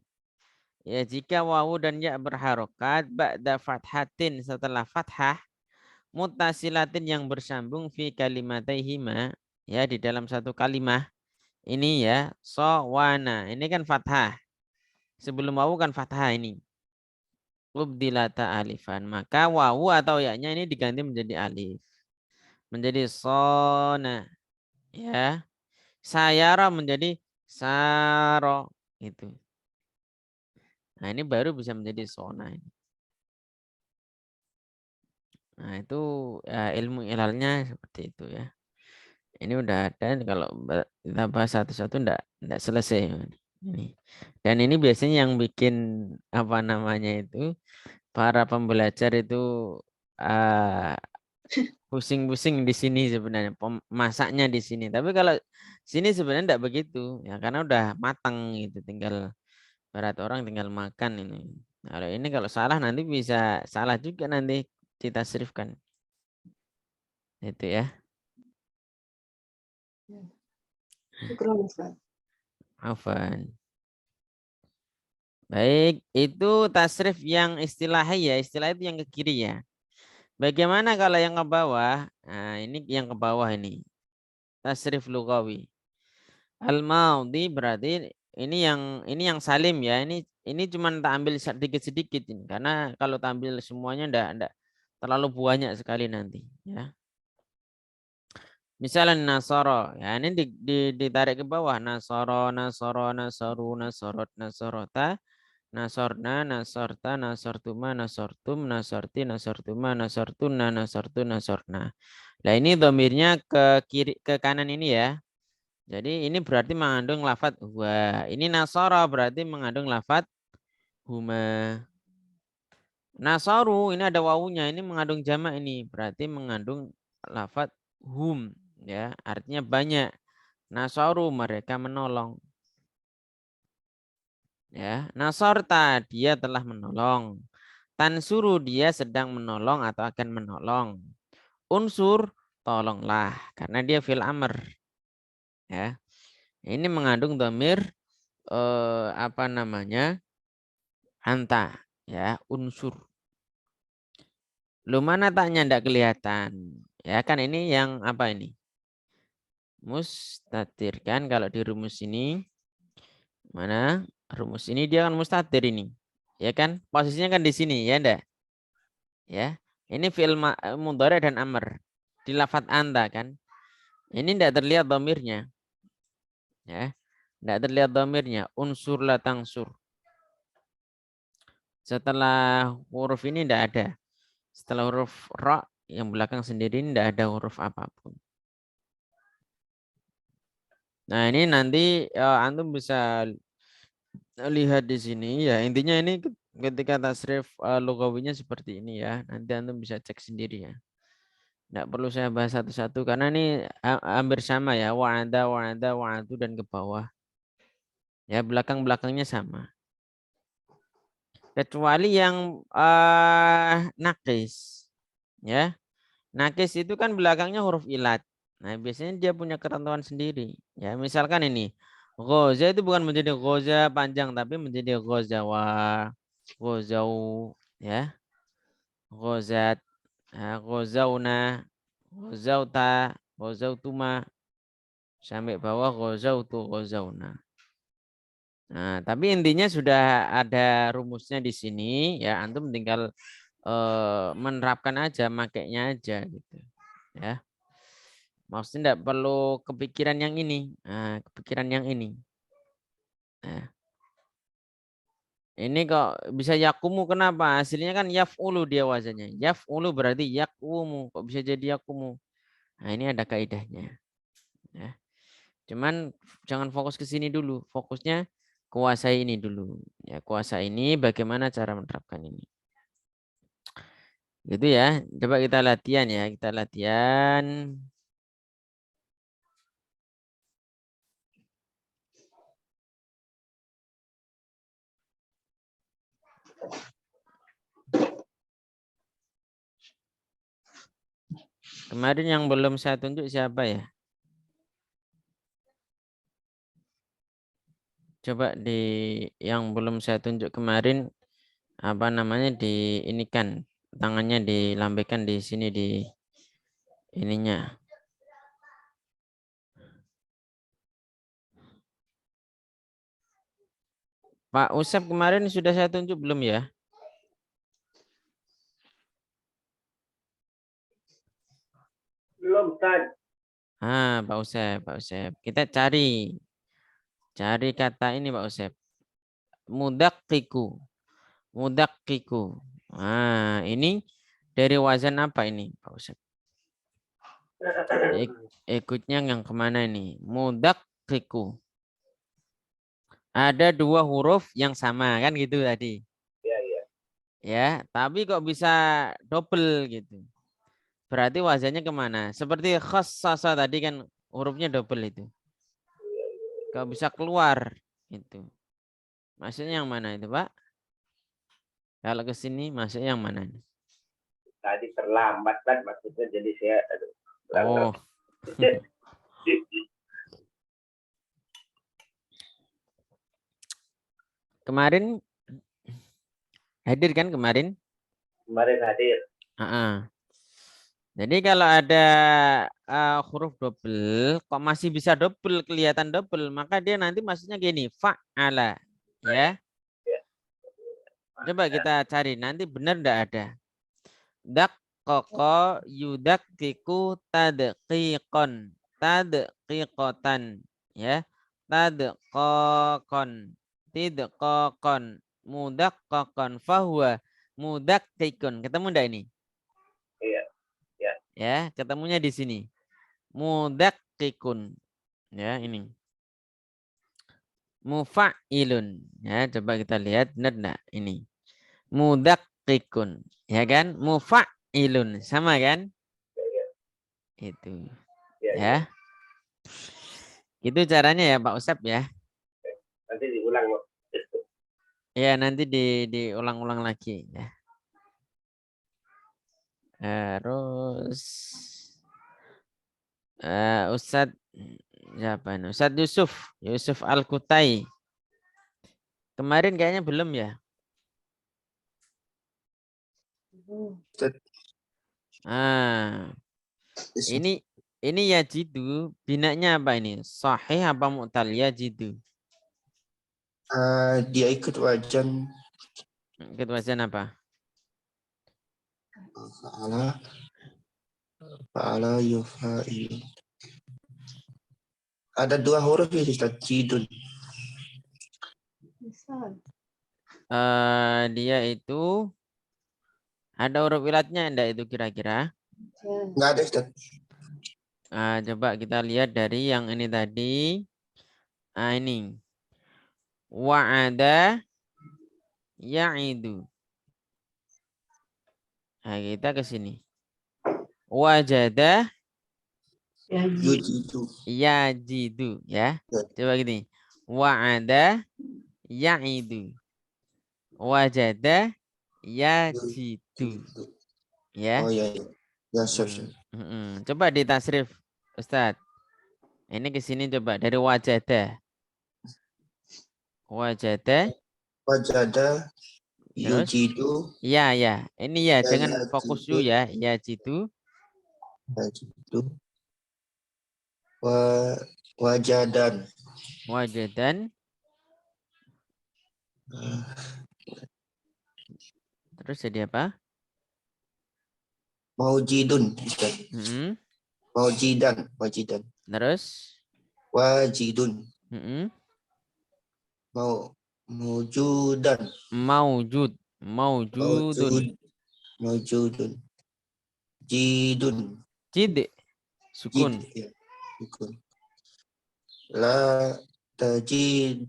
Ya, jika wawu dan ya berharokat ba'da fathatin, setelah fathah, muttasilatin yang bersambung fi kalimataihima, ya, di dalam satu kalimah. Ini ya, sawana. Ini kan fathah. Sebelum wawu kan fathah ini. Ubdilata alifan. Maka wawu atau ya-nya ini diganti menjadi alif. Menjadi sona. Ya. Sayara menjadi saro. Itu. Nah, ini baru bisa menjadi sona. Nah, itu ya, ilmu ilalnya seperti itu ya. Ini udah ada, kalau kita bahas satu-satu enggak selesai. Ini. Dan ini biasanya yang bikin itu para pembelajar itu pusing-pusing di sini sebenarnya, masaknya di sini. Tapi kalau sini sebenarnya enggak begitu ya, karena udah matang gitu, tinggal berat orang tinggal makan ini. Kalau ini kalau salah nanti bisa salah juga nanti ditasrifkan. Itu ya. Afan. Baik, itu tasrif yang istilahi ya. Istilah itu yang ke kiri ya. Bagaimana kalau yang ke bawah? Nah, ini yang ke bawah ini. Tasrif lugawi. Al-maudhi berarti ini yang salim ya. Ini cuma tak ambil sedikit-sedikit ini, karena kalau tampil semuanya enggak terlalu banyak sekali nanti ya. Misalnya nasoro, ya ini ditarik ke bawah. Nasoro, nasoru, nasorot, nasorota, nasorna, nasorta, nasortuma, nasortum, nasorti, nasortuma, nasortuna, nasortu, nasorna. Nah, ini domirnya ke kiri, ke kanan ini ya. Jadi ini berarti mengandung lafadz huwa. Ini nasoro berarti mengandung lafadz huma. Nasoru ini ada wawunya, ini mengandung jamak, ini berarti mengandung lafadz hum. Ya, artinya banyak. Nasoru mereka menolong. Ya, nasorta dia telah menolong. Tansuru dia sedang menolong atau akan menolong. Unsur tolonglah karena dia fil amr. Ya. Ini mengandung dhamir apa namanya? Anta, ya, unsur. Lu mana taknya ndak kelihatan? Ya kan ini yang apa ini? Mustatir kan kalau di rumus ini mana? Rumus ini dia kan mustatir ini. Ya kan? Posisinya kan di sini ya ndak? Ya. Ini fi'il mudhari dan amr. Di lafadz anta kan. Ini ndak terlihat dhamirnya. Ya. Ndak terlihat dhamirnya. Unsur la tangsur. Setelah huruf ini ndak ada. Setelah huruf ra yang belakang sendiri tidak ada huruf apapun. Nah ini nanti antum bisa lihat di sini ya. Intinya ini ketika tasrif lugawinya seperti ini ya. Nanti antum bisa cek sendiri ya. Tidak perlu saya bahas satu-satu karena ini hampir sama ya. Wa'ada, wa'adu dan ke bawah. Ya belakang-belakangnya sama. Kecuali yang nakis. Ya. Nakis itu kan belakangnya huruf ilat. Nah, biasanya dia punya ketentuan sendiri. Ya, misalkan ini. Ghoza itu bukan menjadi ghoza panjang, tapi menjadi ghozawa, ghozau, ya. Ghozat, ghozauna, ghozauta, ghozautuma, sampai bawah ghozautu, ghozauna. Nah, tapi intinya sudah ada rumusnya di sini, ya. Antum tinggal menerapkan aja, makainya aja gitu. Ya. Maksudnya tidak perlu kepikiran yang ini. Nah, kepikiran yang ini. Nah, ini kok bisa yakumu kenapa? Hasilnya kan yaf'ulu dia wazannya. Yaf'ulu berarti yakumu. Kok bisa jadi yakumu? Nah, ini ada kaidahnya. Ya. Cuman jangan fokus ke sini dulu. Fokusnya kuasai ini dulu. Ya, kuasai ini bagaimana cara menerapkan ini. Gitu ya. Coba kita latihan ya. Kita latihan. Kemarin yang belum saya tunjuk siapa ya? Coba di yang belum saya tunjuk kemarin apa namanya di ini kan tangannya dilambaikan di sini di ininya. Pak Usep kemarin sudah saya tunjuk belum ya? Belum, Tan. Pak Usep, Pak Usep. Kita cari kata ini Pak Usep. Mudakkiku. Mudakkiku. Ini dari wazan apa ini Pak Usep? Ikutnya yang kemana ini? Mudakkiku. Ada dua huruf yang sama kan gitu tadi. Iya, iya. Ya, tapi kok bisa double gitu. Berarti wazannya kemana? Seperti khassasa tadi kan hurufnya double itu. Kok bisa keluar itu. Maksudnya yang mana itu, Pak? Kalau ke sini maksudnya yang mana? Tadi terlambat kan maksudnya jadi saya Oh. Kemarin hadir kan kemarin? Kemarin hadir. Jadi kalau ada huruf double, kok masih bisa double, kelihatan double, maka dia nanti maksudnya gini, fa'ala, ya. Coba kita cari, nanti benar enggak ada. Daqqaqa yudakkiku tadqiqan, tadqiqatan, ya. Tadqaqan, tidqaqan, mudaqqaqan, fahuwa mudakkikun. Ketemu enggak ini? Iya. Ya. Ya, ketemunya di sini. Mudakkikun. Ya, ini. Mufa'ilun. Ya, coba kita lihat benar enggak ini. Mudakkikun. Ya kan? Mufa'ilun. Sama kan? Ya. Itu. Ya. Ya. Itu caranya ya Pak Usep ya. Nanti diulang. Ya, nanti diulang-ulang lagi ya. Terus Ustadz siapa ini? Ustadz Yusuf Al-Kutai. Kemarin kayaknya belum ya? Ah, ini yajidu binanya apa ini? Sahih apa mu'tal yajidu? Dia ikut wajan Ikut wajan apa? fa'ala yufa'il. Ada 2 huruf ya Ustaz, jidun. Misal. Dia itu ada huruf ilatnya enggak itu kira-kira? Enggak ada Ustaz. Coba kita lihat dari yang ini tadi. Ini. Wa'ada ya'idu. Nah, kita ke sini. Wajada Yujidu. yajidu ya. Ya. Coba gini. Wa'ada ya'idu. Wajada yajidu. Ya. Oh iya. Ya, siap. Coba ditasrif Ustadz. Ini ke sini coba dari wajada. Wajada. Wajada Terus? yujidu. Ya. Ini ya, Ya, jangan yajidu. fokus yu ya. Yajidu. Yajidu. Wajadan. Wajadan. Terus jadi apa? Maujidun Ustaz. Wajidan. Terus? Wajidun. Maujudan. Maujudun. Maujudun. Jidun. Jid. Sukun. Ya. Sukun. La tajid.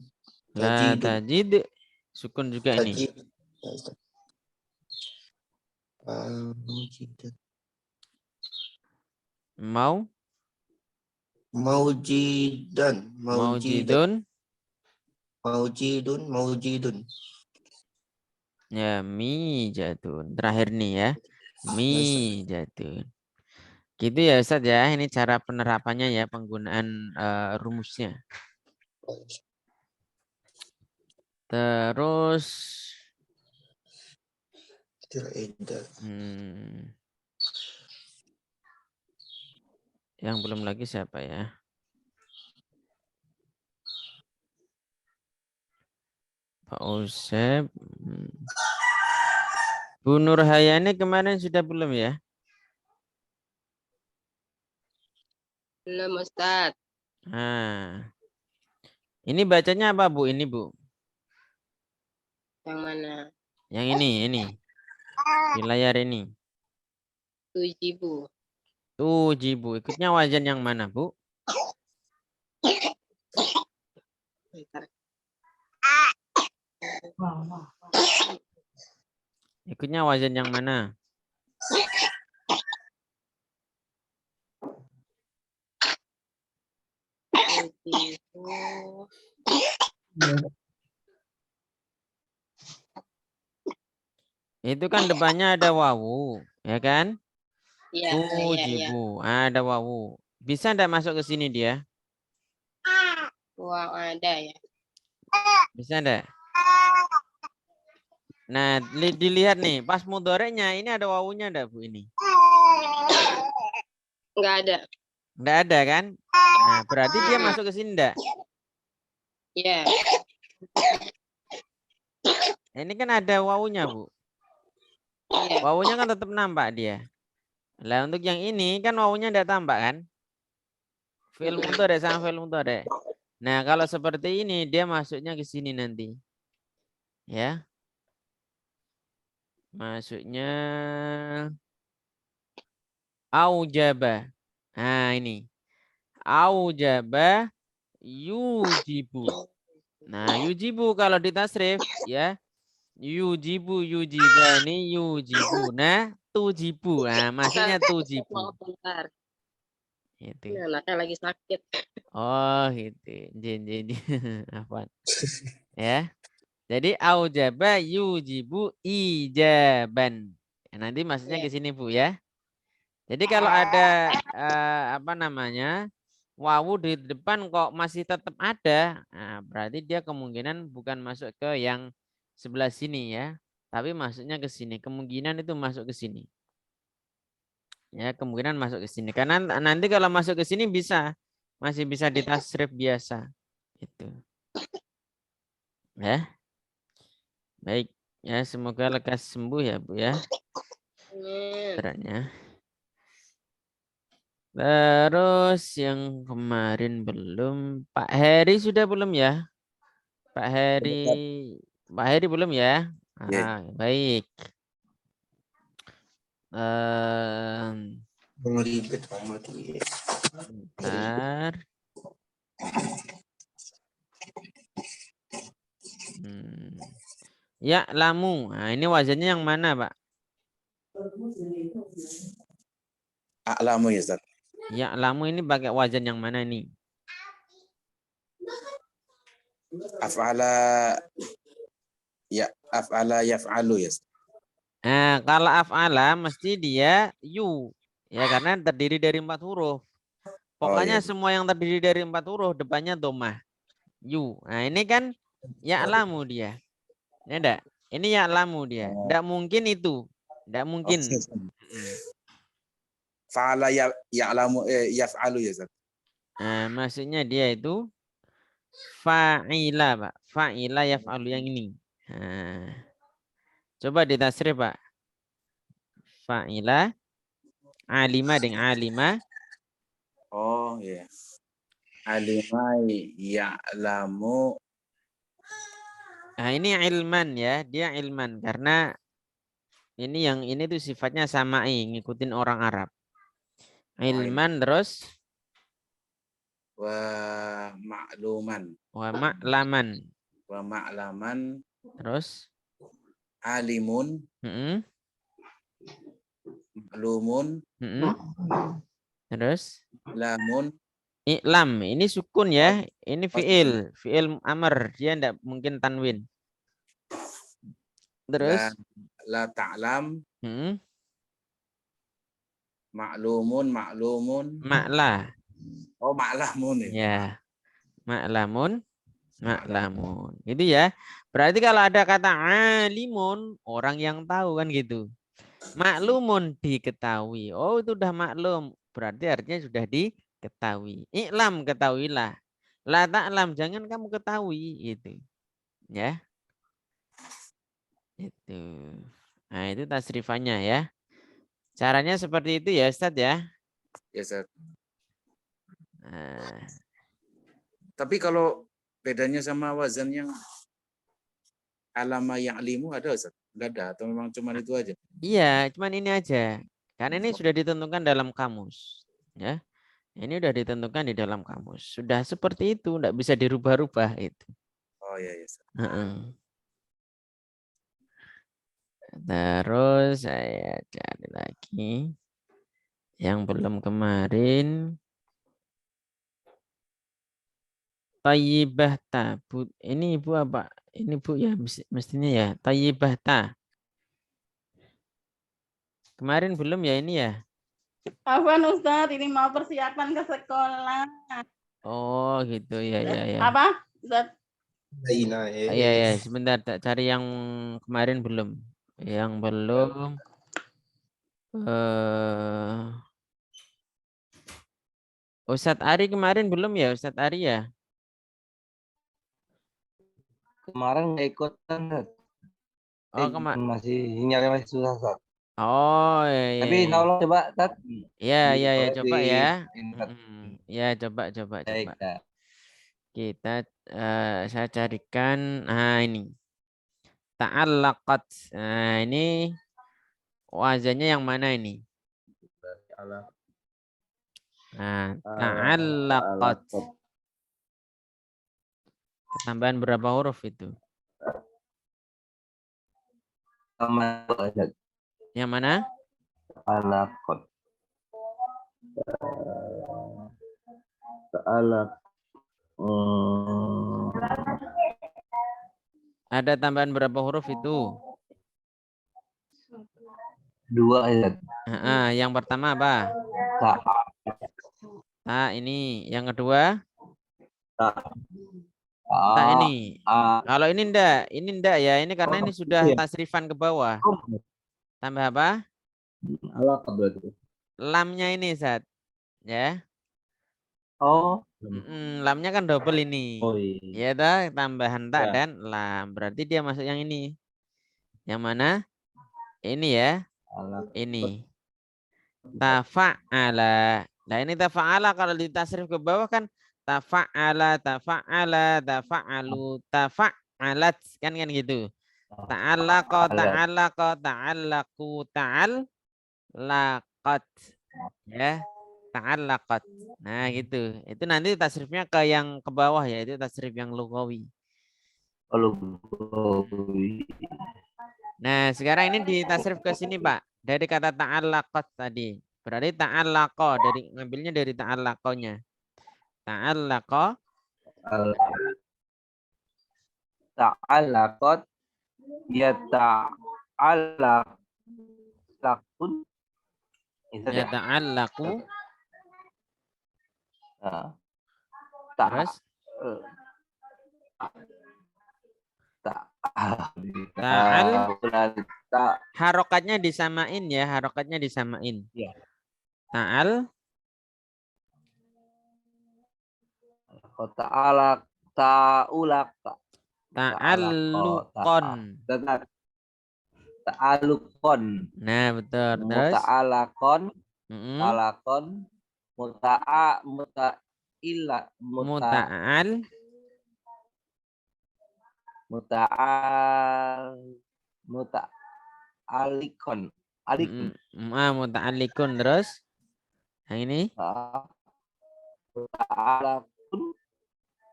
La Tajidun. tajid. Sukun juga ini. Tajid. Ya, Ustaz. Maujidan. Maujidun. Maujidun. Ya, mijatun. Terakhir nih ya. Mijatun. Gitu ya Ustadz ya. Ini cara penerapannya ya, penggunaan rumusnya. Terus yang belum lagi siapa ya? Pak Usep. Bu Nurhayani kemarin sudah belum ya? Belum Ustadz. Ini bacanya apa Bu? Ini Bu. Yang mana? Yang ini. Di layar ini. Tujibu. Tujibu. Ikutnya wajan yang mana Bu? Ikutnya wajan yang mana? Itu kan depannya ada wawu, ya kan? Iya. Tujibu. Ada wawu. Bisa enggak masuk ke sini dia? Uang ada ya. Bisa enggak? Nah, dilihat nih, pas mudhoreknya ini ada wawunya enggak Bu ini? Enggak ada. Enggak ada kan? Nah, berarti dia masuk ke sini enggak? Iya. Ini kan ada wawunya Bu. Iya. Wawunya kan tetap nampak dia. Lah untuk yang ini kan wawunya enggak tampak kan? Fi'il mudhari sama fi'il mudhari. Nah, kalau seperti ini dia masuknya ke sini nanti. Ya. Masuknya aujaba. Nah, ini. Aujaba yujibu. Nah, yujibu kalau ditasrif ya. Yujibu yujibani yujibuna tujibu. Nah, maksudnya tujibu. Bentar. Itu. Anaknya lagi sakit. Oh, gitu. Jin. Apa? Ya. Jadi aujaba yujibu ijaban. Nanti maksudnya ke sini Bu ya. Jadi kalau ada apa namanya wawu di depan kok masih tetap ada, nah, berarti dia kemungkinan bukan masuk ke yang sebelah sini ya, tapi masuknya ke sini. Kemungkinan itu masuk ke sini. Ya, kemungkinan masuk ke sini. Karena nanti kalau masuk ke sini masih bisa ditasrif biasa. Itu. Ya. Baik. Ya, semoga lekas sembuh ya, Bu ya. Amin. Beratnya. Terus yang kemarin belum, Pak Heri sudah belum ya? Pak Heri belum ya? Ya. Baik. Mengelibet sama dia. Bentar. Ya, lamu. Nah, ini wazannya yang mana, Pak? A'lamu ya Ustaz. Ya, lamu ini pakai wazan yang mana nih? Af'ala yaf'alu ya Ustaz. Nah, kalau af'ala mesti dia yu. Ya, karena terdiri dari 4 huruf. Pokoknya iya. semua yang terdiri dari 4 huruf depannya domah. Yu. Nah, ini kan ya lamu dia. Ya enggak? Ini ya lamu dia. Enggak mungkin itu. Enggak mungkin. Fa'ala ya'lamu yaf'alu ya Ustaz. Nah, maksudnya dia itu fa'ila, Pak. Fa'ila yaf'alu yang ini. Nah, coba ditasrif, Pak. Fa'ila alima dengan alima. Oh iya. Alima ya'lamu. Nah, ini ilman ya. Dia ilman karena ini tuh sifatnya sama'i, ngikutin orang Arab. Ilman terus Wa ma'luman. wa ma'laman. Wa ma'laman. Terus Alimun. Ma'lumun. Terus Lamun. I'lam, ini sukun ya. Ini fi'il amr, dia enggak mungkin tanwin. Terus La ta'lam. Ma'lumun. Ma'la. Oh, ma'lamun Ya. Ma'lamun. Gitu ya. Berarti kalau ada kata alimun, orang yang tahu kan gitu. Maklumun diketahui. Oh, itu udah maklum. Berarti artinya sudah diketahui. I'lam, ketahuilah. La ta'lam, jangan kamu ketahui itu. Ya. Itu. Nah, itu tasrifannya ya. Caranya seperti itu ya, Ustaz ya. Ya, Ustaz. Nah. Tapi kalau bedanya sama wazan yang alama yang alimu ada Ustaz? Enggak ada atau memang cuma itu aja? Iya, cuman ini aja. Karena ini sudah ditentukan dalam kamus, ya. Ini sudah ditentukan di dalam kamus. Sudah seperti itu, enggak bisa dirubah-rubah itu. Oh iya, iya. Terus saya cari lagi yang belum kemarin. Tayyibah ta. Ini Ibu apa? Ini Bu ya mestinya ya. Tayyibah ta. Kemarin belum ya ini ya? Afwan Ustadz, ini mau persiapan ke sekolah. Oh gitu ya ya. Apa Ustadz? Ya, sebentar tak cari yang kemarin belum. Yang belum Ustadz Ari kemarin belum ya, Ustadz Ari ya? Kemarin nggak ikut kan? Oh, masih sinyalnya masih susah, Ustaz. Oh, iya. Tapi insya Allah coba, Ustaz. Ya, coba ya. Ya, coba. Baik, Kita saya carikan ini. Ta'allaqat. Nah, ini wazannya yang mana ini? Nah, ta'allaqat. Tambahan berapa huruf itu? Yang mana? Ta'allaqat. Ada tambahan berapa huruf itu? Dua Ustaz. Yang pertama apa? Ta. Ini. Yang kedua? Ta. Ini. Kalau ini enggak ya. Ini karena ini sudah tasrifan ke bawah. Tambah apa? Alaqah berarti. Lamnya ini, Zat. Ya. Oh. Lamnya kan double ini. Oh iya. Ya dah, tambahan tak Ya. dan lam. Berarti dia masuk yang ini. Yang mana? Ini ya. Ini. Tafa'ala. Nah, ini tafa'ala kalau ditasrif ke bawah kan tafa'ala, tafa'ala, tafa'alu, tafa'alat kan gitu. Ta'allaqa, ta'allaqa, ta'allaqu, ta'allaqat. Ya. Ta'allaqat. Nah, gitu. Itu nanti tasrifnya ke yang ke bawah ya, itu tasrif yang lughawi. Nah, sekarang ini ditasrif ke sini, Pak. Dari kata ta'allaqat tadi. Berarti ta'allaqa, dari ngambilnya dari ta'allaqonya. Ta'allaqa. Ta'allaqat ya ta'allaqun. Ya ta'allaqu. Terus? Harokatnya disamain ya, harokatnya disamain. Ya. Ta'al. Ta'alluqon. Ta'alluqon. Nah, betul. Terus? Muta'alaqon. Talaqon. Muta'alikon. Muta'alikun terus? Yang ini?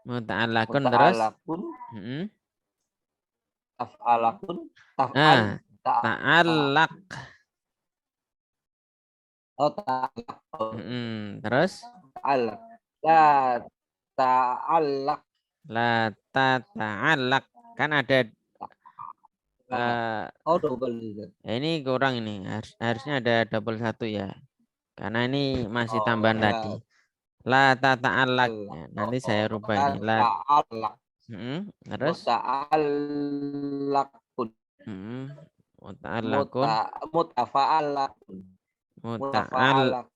Muta'alakun terus? Taf'alakun. Ta'alak. Ta'alak. Terus? Ta'alak. La ta'alak. La ta'alak. Kan ada double. Ini kurang ini. Harusnya ada double 1 ya. Karena ini masih tambahan tadi. La ta'alak. Ya, nanti saya rubah ini. La ta'alak. Terus? Muta'alakun. Muta'afa'alakun.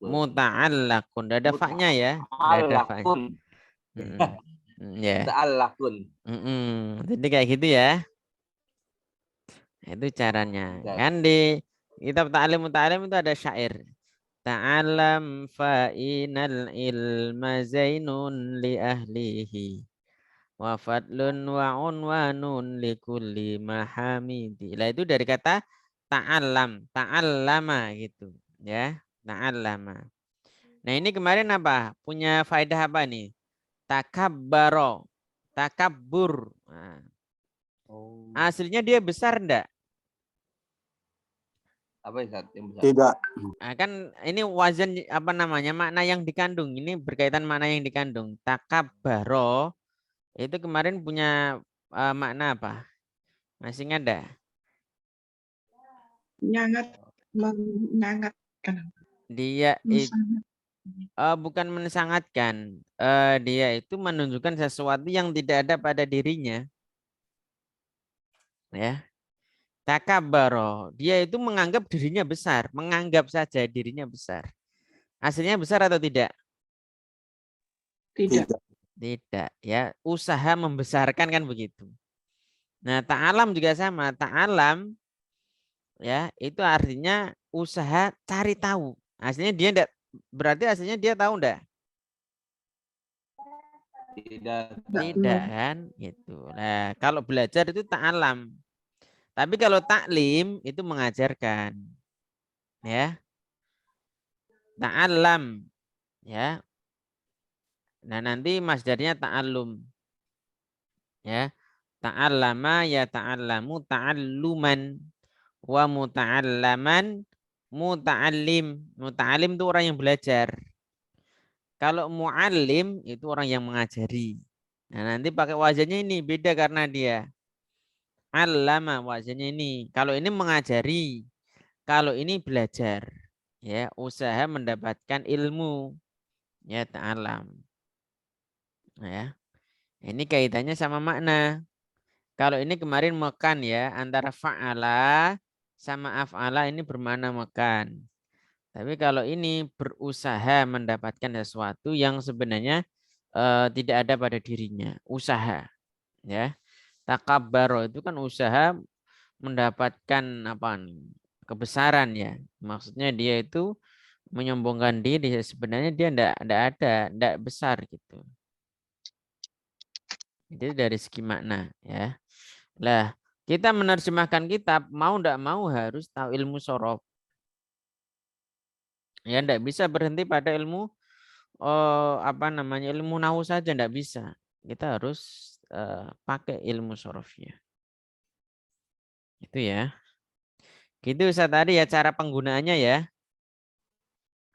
Muta'allakun. Ada fa-nya ya. Ada fa-nya. Ya. Muta'allakun. Jadi kayak gitu ya. Itu caranya. Kan di kitab Ta'lim Muta'alim itu ada syair. Ta'alam fa'inal ilma zainun li ahlihi. Wa fadlun wa unwanun li kulli mahamidi. Lah itu dari kata ta'alam. Ta'allama gitu. Ya. Ta'allama. Nah ini kemarin apa? Punya faedah apa nih? Takabbaro. Takabbur. Nah. Aslinya dia besar enggak? Apa Ustaz yang besar? Tidak. Nah, kan ini wazan apa namanya? Makna yang dikandung. Ini berkaitan makna yang dikandung. Takabbaro itu kemarin punya makna apa? Masih ada? Menyangatkan. Dia itu bukan mensangatkan. Dia itu menunjukkan sesuatu yang tidak ada pada dirinya. Ya. Takabbaro, dia itu menganggap dirinya besar, menganggap saja dirinya besar. Aslinya besar atau tidak? Tidak. Tidak, ya. Usaha membesarkan kan begitu. Nah, ta'alam juga sama. Ta'alam ya, itu artinya usaha cari tahu. Aslinya dia enggak, berarti aslinya dia tahu enggak? Tidak kan, gitu. Nah, kalau belajar itu ta'alam. Tapi kalau taklim itu mengajarkan. Ya. Ta'allam. Ya. Nah, nanti masdarnya ta'allum. Ya. Ta'allama ya ta'allamu ta'alluman wa muta'allaman muta'allim. Muta'allim itu orang yang belajar. Kalau mu'allim itu orang yang mengajari. Nah, nanti pakai wazannya ini beda karena dia allama wazannya ini. Kalau ini mengajari. Kalau ini belajar, ya, usaha mendapatkan ilmu, ya, ta'alam. Ya. Ini kaitannya sama makna. Kalau ini kemarin makan, ya, antara fa'ala sama af'ala ini bermakna makan. Tapi kalau ini berusaha mendapatkan sesuatu yang sebenarnya tidak ada pada dirinya, usaha, ya. Takabbaro itu kan usaha mendapatkan apa nih, kebesaran, ya. Maksudnya dia itu menyombongkan diri, sebenarnya dia enggak besar gitu. Itu dari segi makna, ya. Lah, kita menerjemahkan kitab mau enggak mau harus tahu ilmu sorof. Ya, enggak bisa berhenti pada ilmu ilmu nahwu saja, enggak bisa. Kita harus pakai ilmu sorofnya. Itu ya. Gitu Ustaz tadi ya cara penggunaannya ya.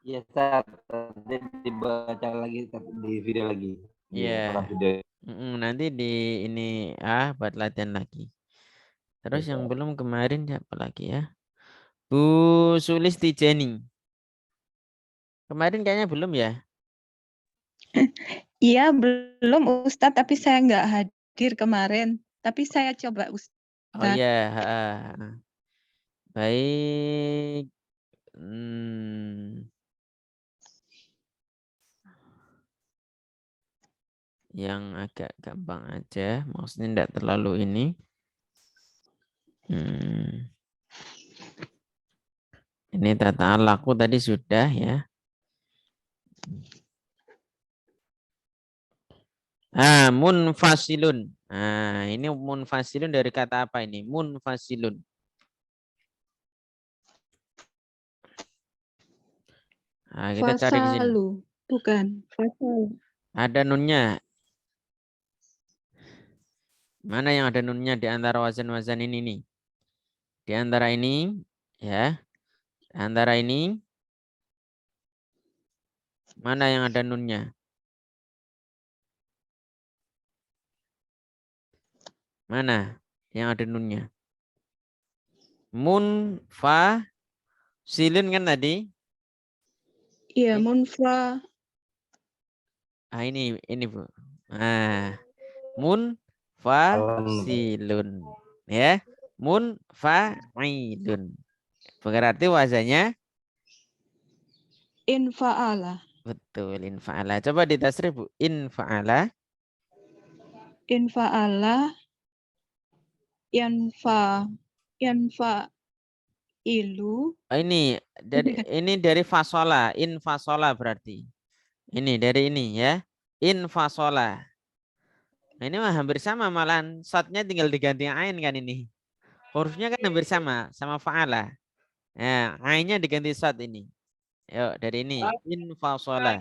Iya, Ustaz. Tadi dibaca lagi di video lagi. Iya. Video. Nanti di ini buat latihan lagi. Terus yang belum kemarin siapa lagi ya? Bu Sulisti Jenny. Kemarin kayaknya belum ya? Iya, belum Ustadz, tapi saya nggak hadir kemarin. Tapi saya coba Ustadz. Oh iya. Baik. Yang agak gampang aja, maksudnya tidak terlalu ini. Ini tata laku tadi sudah ya. Munfasilun. Ini munfasilun dari kata apa ini? Munfasilun. Kita cari di sini. Bukan, fasalu. Ada nunnya. Mana yang ada nunnya di antara wazan-wazan ini nih? Di antara ini, ya. Di antara ini, mana yang ada nunnya? Mana yang ada nunnya? Munfasilun kan tadi? Iya, munfa. Ini Bu. Munfasilun. Ya. Munfa'ilun. Berarti wazannya Infa'ala. betul, infa'ala. Coba ditasrif Bu. Infa'ala. Infa'ala. Ilu. Ini dari fasola, infasola berarti. Ini dari ini ya. Infasola. Nah, ini mah hampir sama malahan. Shotnya tinggal diganti ain kan ini. Hurufnya kan hampir sama fa'ala. Nah, ainnya diganti shot ini. Yuk, dari ini. Infasola.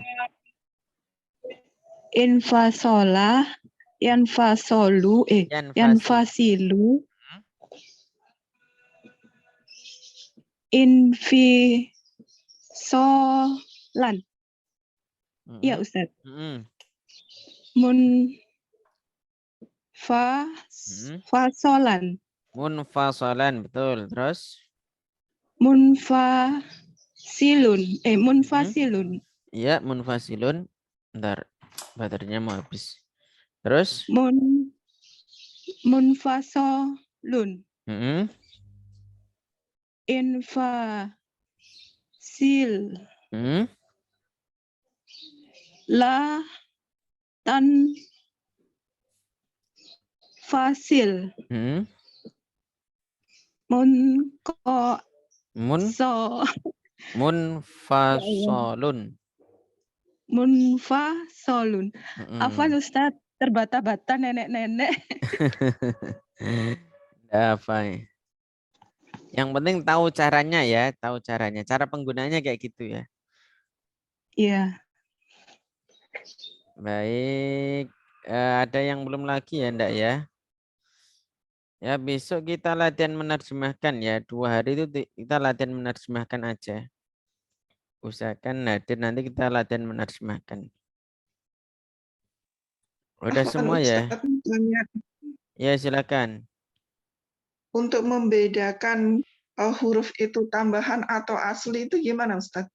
Infasola. Yanfasolu. Yanfasilu. Infisolan. Iya Ustaz. Munfasolan. Munfasolan, betul. Terus? Munfasilun. Munfasilun. Iya, munfasilun. Bentar, baterainya mau habis. Terus? Munfasolun. Infasil. La tan fasil. Munfasolun. Munfasolun. Afwan Ustaz, terbata-bata nenek-nenek. Apa ya? Yang penting tahu caranya ya, tahu caranya. Cara penggunanya kayak gitu ya. Iya. Baik, ada yang belum lagi ya, enggak ya? Ya, besok kita latihan menerjemahkan ya. 2 hari itu kita latihan menerjemahkan aja. Usahakan hadir, nanti kita latihan menerjemahkan. Udah semua ya? Ya, silakan. Untuk membedakan huruf itu tambahan atau asli itu gimana Ustadz?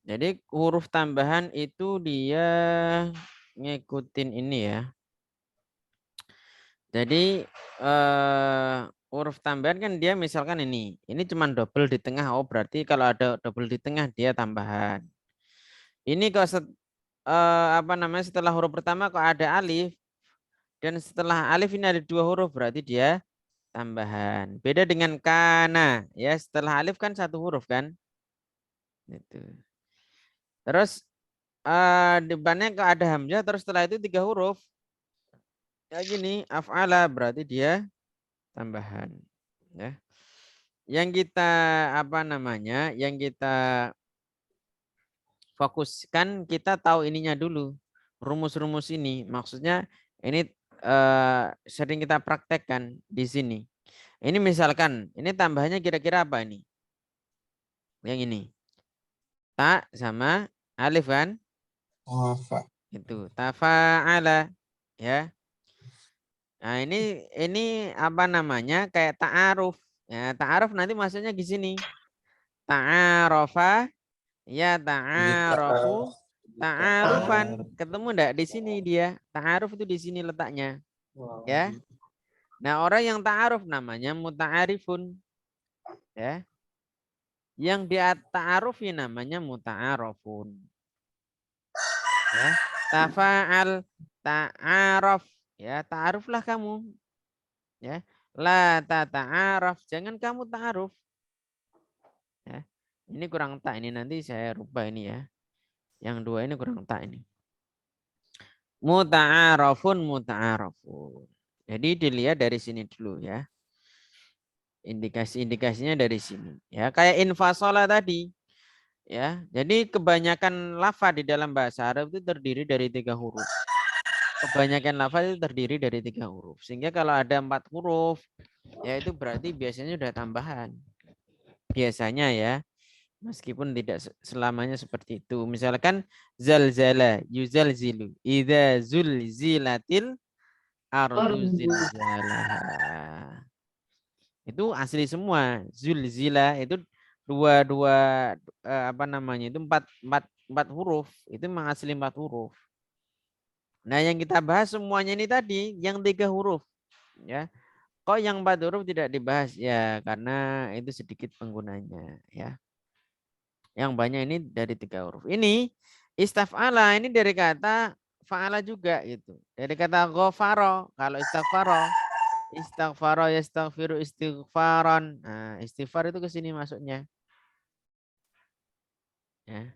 Jadi huruf tambahan itu dia ngikutin ini ya. Jadi huruf tambahan kan dia misalkan ini cuma double di tengah. Oh berarti kalau ada double di tengah dia tambahan. Ini kalau setelah huruf pertama kok ada alif dan setelah alif ini ada 2 huruf berarti dia tambahan. Beda dengan kana ya, setelah alif kan 1 huruf kan. Itu. Terus depannya kok ada hamzah terus setelah itu 3 huruf. Kayak gini, af'ala berarti dia tambahan ya. Yang kita yang kita fokuskan, kita tahu ininya dulu. Rumus-rumus ini maksudnya ini sering kita praktekkan di sini. Ini misalkan, ini tambahannya kira-kira apa ini? Yang ini. Ta sama alif kan? Itu tafa'ala ya. Nah, ini apa namanya? Kayak ta'aruf. Ya, ta'aruf nanti maksudnya di sini. Ta'arofa ya ta'arofu ta'arufan. Ketemu enggak di sini dia? Ta'aruf itu di sini letaknya. Ya. Nah, orang yang ta'aruf namanya muta'arifun. Ya. Yang dia ta'arufi namanya muta'arafun. Ya. Tafa'al ta'aruf. Ya, ta'aruflah kamu. Ya. La ta'aruf. Jangan kamu ta'aruf. Ya. Ini kurang tak ini, nanti saya rubah ini ya. Yang 2 ini kurang tak ini. Muta'arafun. Jadi dilihat dari sini dulu ya. Indikasi-indikasinya dari sini. Ya, kayak infasola tadi. Ya, jadi kebanyakan lafaz di dalam bahasa Arab itu terdiri dari 3 huruf. Kebanyakan lafaz itu terdiri dari 3 huruf. Sehingga kalau ada 4 huruf, ya itu berarti biasanya sudah tambahan. Biasanya ya. Meskipun tidak selamanya seperti itu. Misalkan zalzala, yuzalzilu. Idza zulzilatil ardu zilzalaha. Itu asli semua. Zulzila itu dua itu empat huruf. Itu memang asli 4 huruf. Nah, yang kita bahas semuanya ini tadi yang 3 huruf, ya. Kok yang 4 huruf tidak dibahas? Ya, karena itu sedikit penggunanya, ya. Yang banyak ini dari 3 huruf. Ini istaf'ala, ini dari kata fa'ala juga gitu. Dari kata ghafara. Kalau istighfaro yastaghfiru istighfaran. Nah, istighfar itu ke sini masuknya. Ya.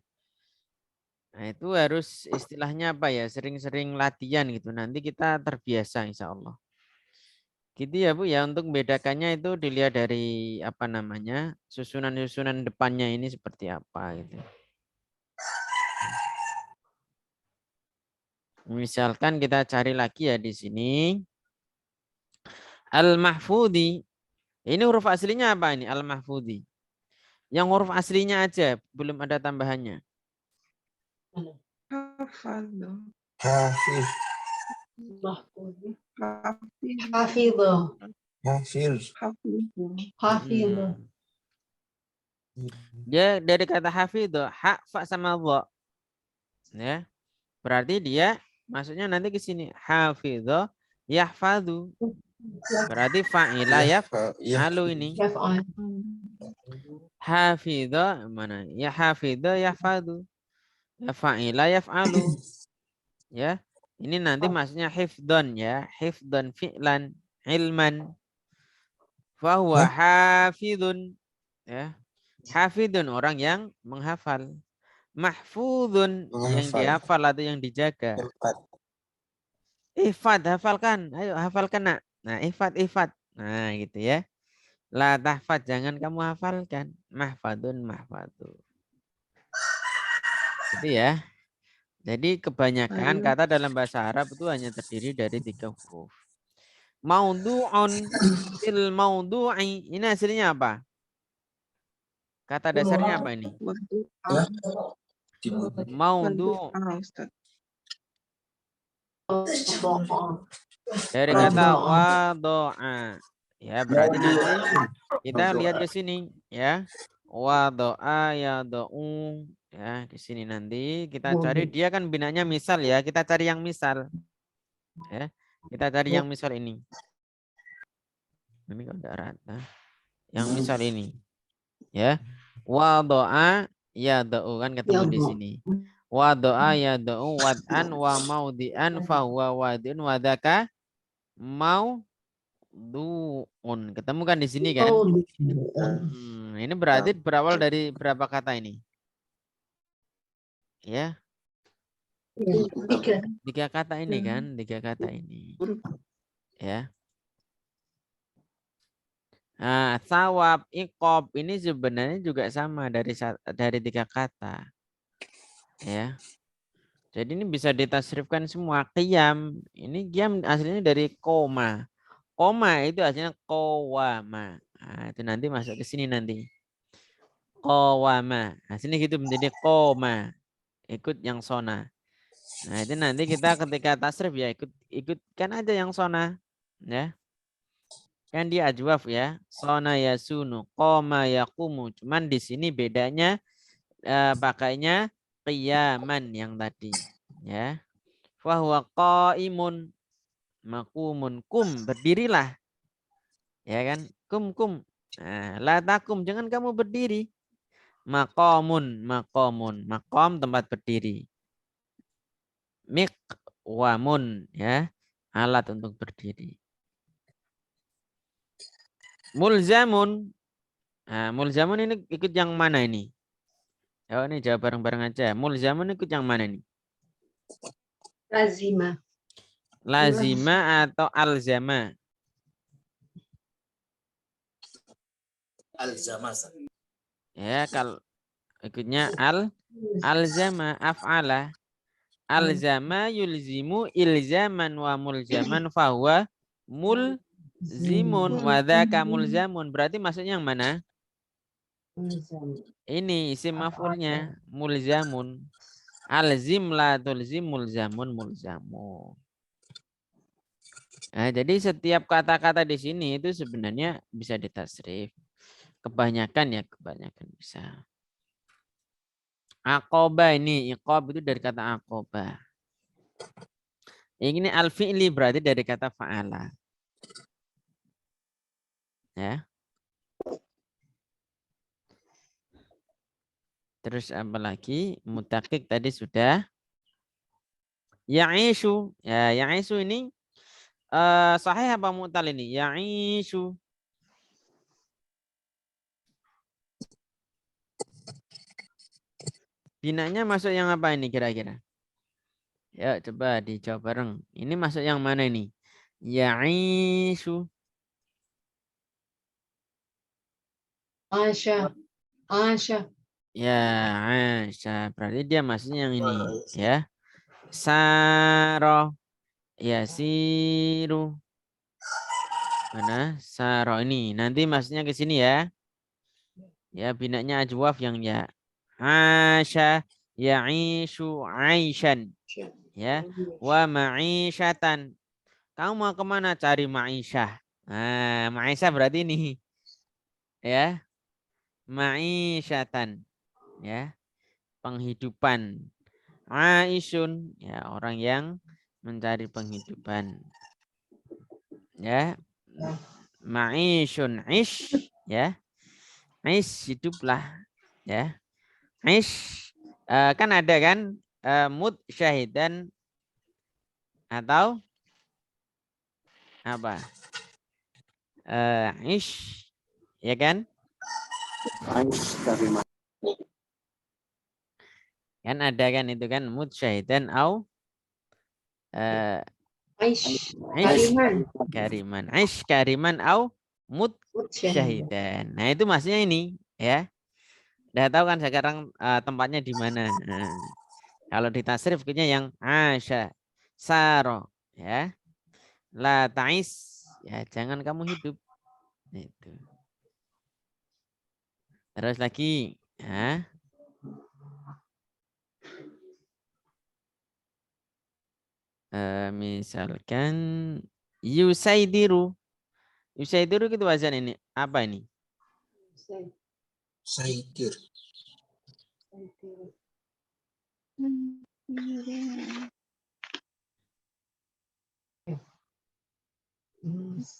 Nah, itu harus istilahnya apa ya? Sering-sering latihan gitu. Nanti kita terbiasa insya Allah. Gitu ya Bu ya, untuk membedakannya itu dilihat dari apa namanya? Susunan-susunan depannya ini seperti apa gitu. Misalkan kita cari lagi ya di sini. Al-mahfudhi. Ini huruf aslinya apa ini? Al-mahfudhi. Yang huruf aslinya aja, belum ada tambahannya. Hafiz. Dia dari kata hafidho, ha, fa sama dha. Ya. Berarti dia maksudnya nanti ke sini hafidho yahfadhu. Berarti fa'ila yaf'alu ini. Hafidho mana? Ya hafidho yahfadhu. Ya fa'ila yaf'alu. Ya. Ini nanti maksudnya hifdon ya, hifdon fi'lan ilman. Fahuwa hafidun. Ya. Hafidun orang yang menghafal. Mahfudun yang dihafal atau yang dijaga. Ifad, hafalkan. Ayo hafalkan nak. Nah, ifad. Nah, gitu ya. La tahfad, jangan kamu hafalkan. Mahfadun. Gitu ya. Jadi kebanyakan kata dalam bahasa Arab itu hanya terdiri dari 3 huruf. Maudu'un fil maudu'i. Ini hasilnya apa? Kata dasarnya apa ini? Maudu. Dari kata wado'a. Ya, berarti nanti kita lihat ke sini ya. Wadoa ya do'u ya, di sini nanti kita cari dia kan binanya misal ya, kita cari yang misal. Ya. Kita cari yang misal ini. Ini kok enggak rata. Yang misal ini. Ya. Wadoa ya do'u kan ketemu di sini. Wadoa ya do'u wad'an wa maudi'an fahuwa wadi'un wadaka mau du'un. Ketemu kan di sini kan? Ini berarti berawal dari berapa kata ini? Ya. Tiga kata ini kan? Tiga kata ini. Ya. Nah, sawab, iqob ini sebenarnya juga sama dari tiga kata. Ya. Jadi ini bisa ditasrifkan semua. Qiyam, ini qiyam aslinya dari koma. Koma itu aslinya qawama. Nah, itu nanti masuk ke sini nanti. Qawama. Nah, sini gitu menjadi koma. Ikut yang sona. Nah, itu nanti kita ketika tasrif ya ikutkan aja yang sona. Ya. Kan dia ajwaf ya. Sona yasunu, qoma yaqumu. Cuman di sini bedanya pakainya qiyaman yang tadi. Ya. Fahuwa qaimun. Makumun kum, berdirilah. Ya kan? Kum. Nah, la takum, jangan kamu berdiri. Maqamun. Maqam tempat berdiri. Miqwamun ya, alat untuk berdiri. Mulzamun. Nah, mulzamun ini ikut yang mana ini? Oh, ini jawab bareng-bareng aja. Mulzamun ikut yang mana ini? Lazima. Lazima atau alzama? Alzama. Ya, kalau ikutnya alzama, af'ala. Alzama yulzimu ilzaman wa mulzaman fahuwa mulzimun wa dzaka mulzamun. Berarti maksudnya yang mana? Ini isim maf'ulnya mulzamun. Alzim la tulzim mulzamun mulzamu. Nah, jadi setiap kata-kata di sini itu sebenarnya bisa ditasrif. Kebanyakan bisa. Aqoba ini, iqob itu dari kata aqoba. Ini al-fi'li berarti dari kata fa'ala. Ya. Terus apa lagi? Mutakik tadi sudah. Ya'ishu. Ya, ya'ishu ini sahih apa mu'tal ini? Ya'ishu. Binanya masuk yang apa ini kira-kira? Ya, coba dijawab bareng. Ini masuk yang mana ini? Ya'ishu. Asya. Ya, Aisyah. Berarti dia masuknya yang ini. Ya. Saro. Yasiru. Mana? Saro ini. Nanti masuknya ke sini ya. Ya, binanya ajwaf yang ya. Asya. Ya'ishu aishan. Ya. Wa ma'isyatan. Kamu mau kemana cari ma'isyah? Nah, ma'isyah berarti ini. Ya. Ma'isyatan. Ya. Penghidupan. Aisyun. Ya, orang yang mencari penghidupan. Ya. Ma'isyun. Ish. Ya. Ish, hiduplah. Ya. Ish. Kan ada kan? Mut syahidan. Atau apa? Ish. Ya kan? Kan ada kan itu kan mut syahidan au Aish. kariman. Aish kariman au mut syahidan. Nah, itu maksudnya ini ya. Udah tahu kan sekarang tempatnya di mana. Nah, kalau ditasrif punya yang asya saro ya. La ta'is ya, jangan kamu hidup. Itu. Terus lagi ya. Misalkan yusaidiru. Yusaitiru itu wazan ini. Apa ini? Saitir.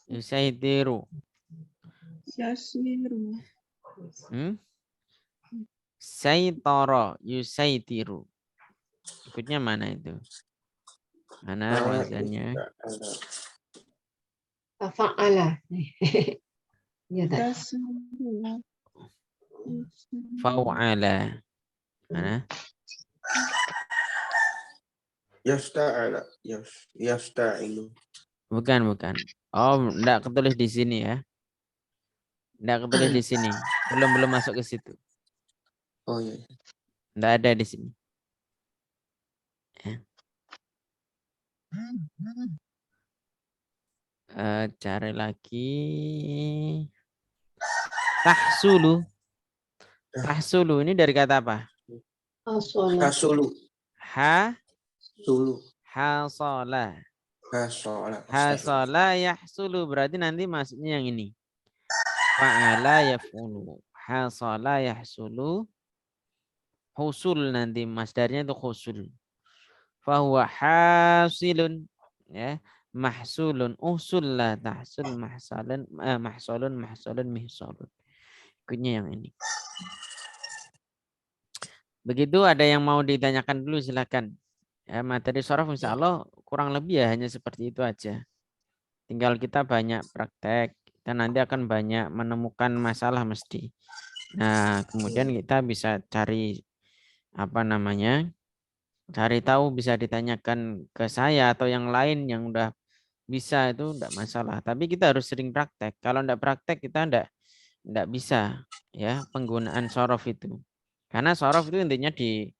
Yusaitiru. Yasiru. Saitoro, yusaitiru. Ikutnya mana itu? Mana wazannya? Fa'ala. Ya tak. Yasiru. Fa'ala. Mana? Yasta'ala. Yasta'ilu. Bukan. Oh, enggak ketulis di sini ya. Enggak ketulis di sini. Belum masuk ke situ. Oh iya. Enggak ada di sini. Ya. Cari lagi. Tahsulu ini dari kata apa? Hasulu. Sulu. Hasala. Hasola. Hasala yahsulu berarti nanti maksudnya yang ini. Fa'ala yaf'ulu. Hasala yahsulu. Husul nanti masdarnya itu husul. Fahuwa hasilun. Ya. Mahsulun. Usul lah. Tahsul mahsalun. Mahsalun mihsalun. Ikutnya yang ini. Begitu ada yang mau ditanyakan dulu silakan. Ya, materi shorof insya Allah kurang lebih ya hanya seperti itu aja. Tinggal kita banyak praktek. Kita nanti akan banyak menemukan masalah mesti. Nah, kemudian kita bisa cari cari tahu bisa ditanyakan ke saya atau yang lain yang udah bisa itu enggak masalah. Tapi kita harus sering praktek. Kalau enggak praktek kita enggak bisa ya penggunaan shorof itu. Karena shorof itu intinya di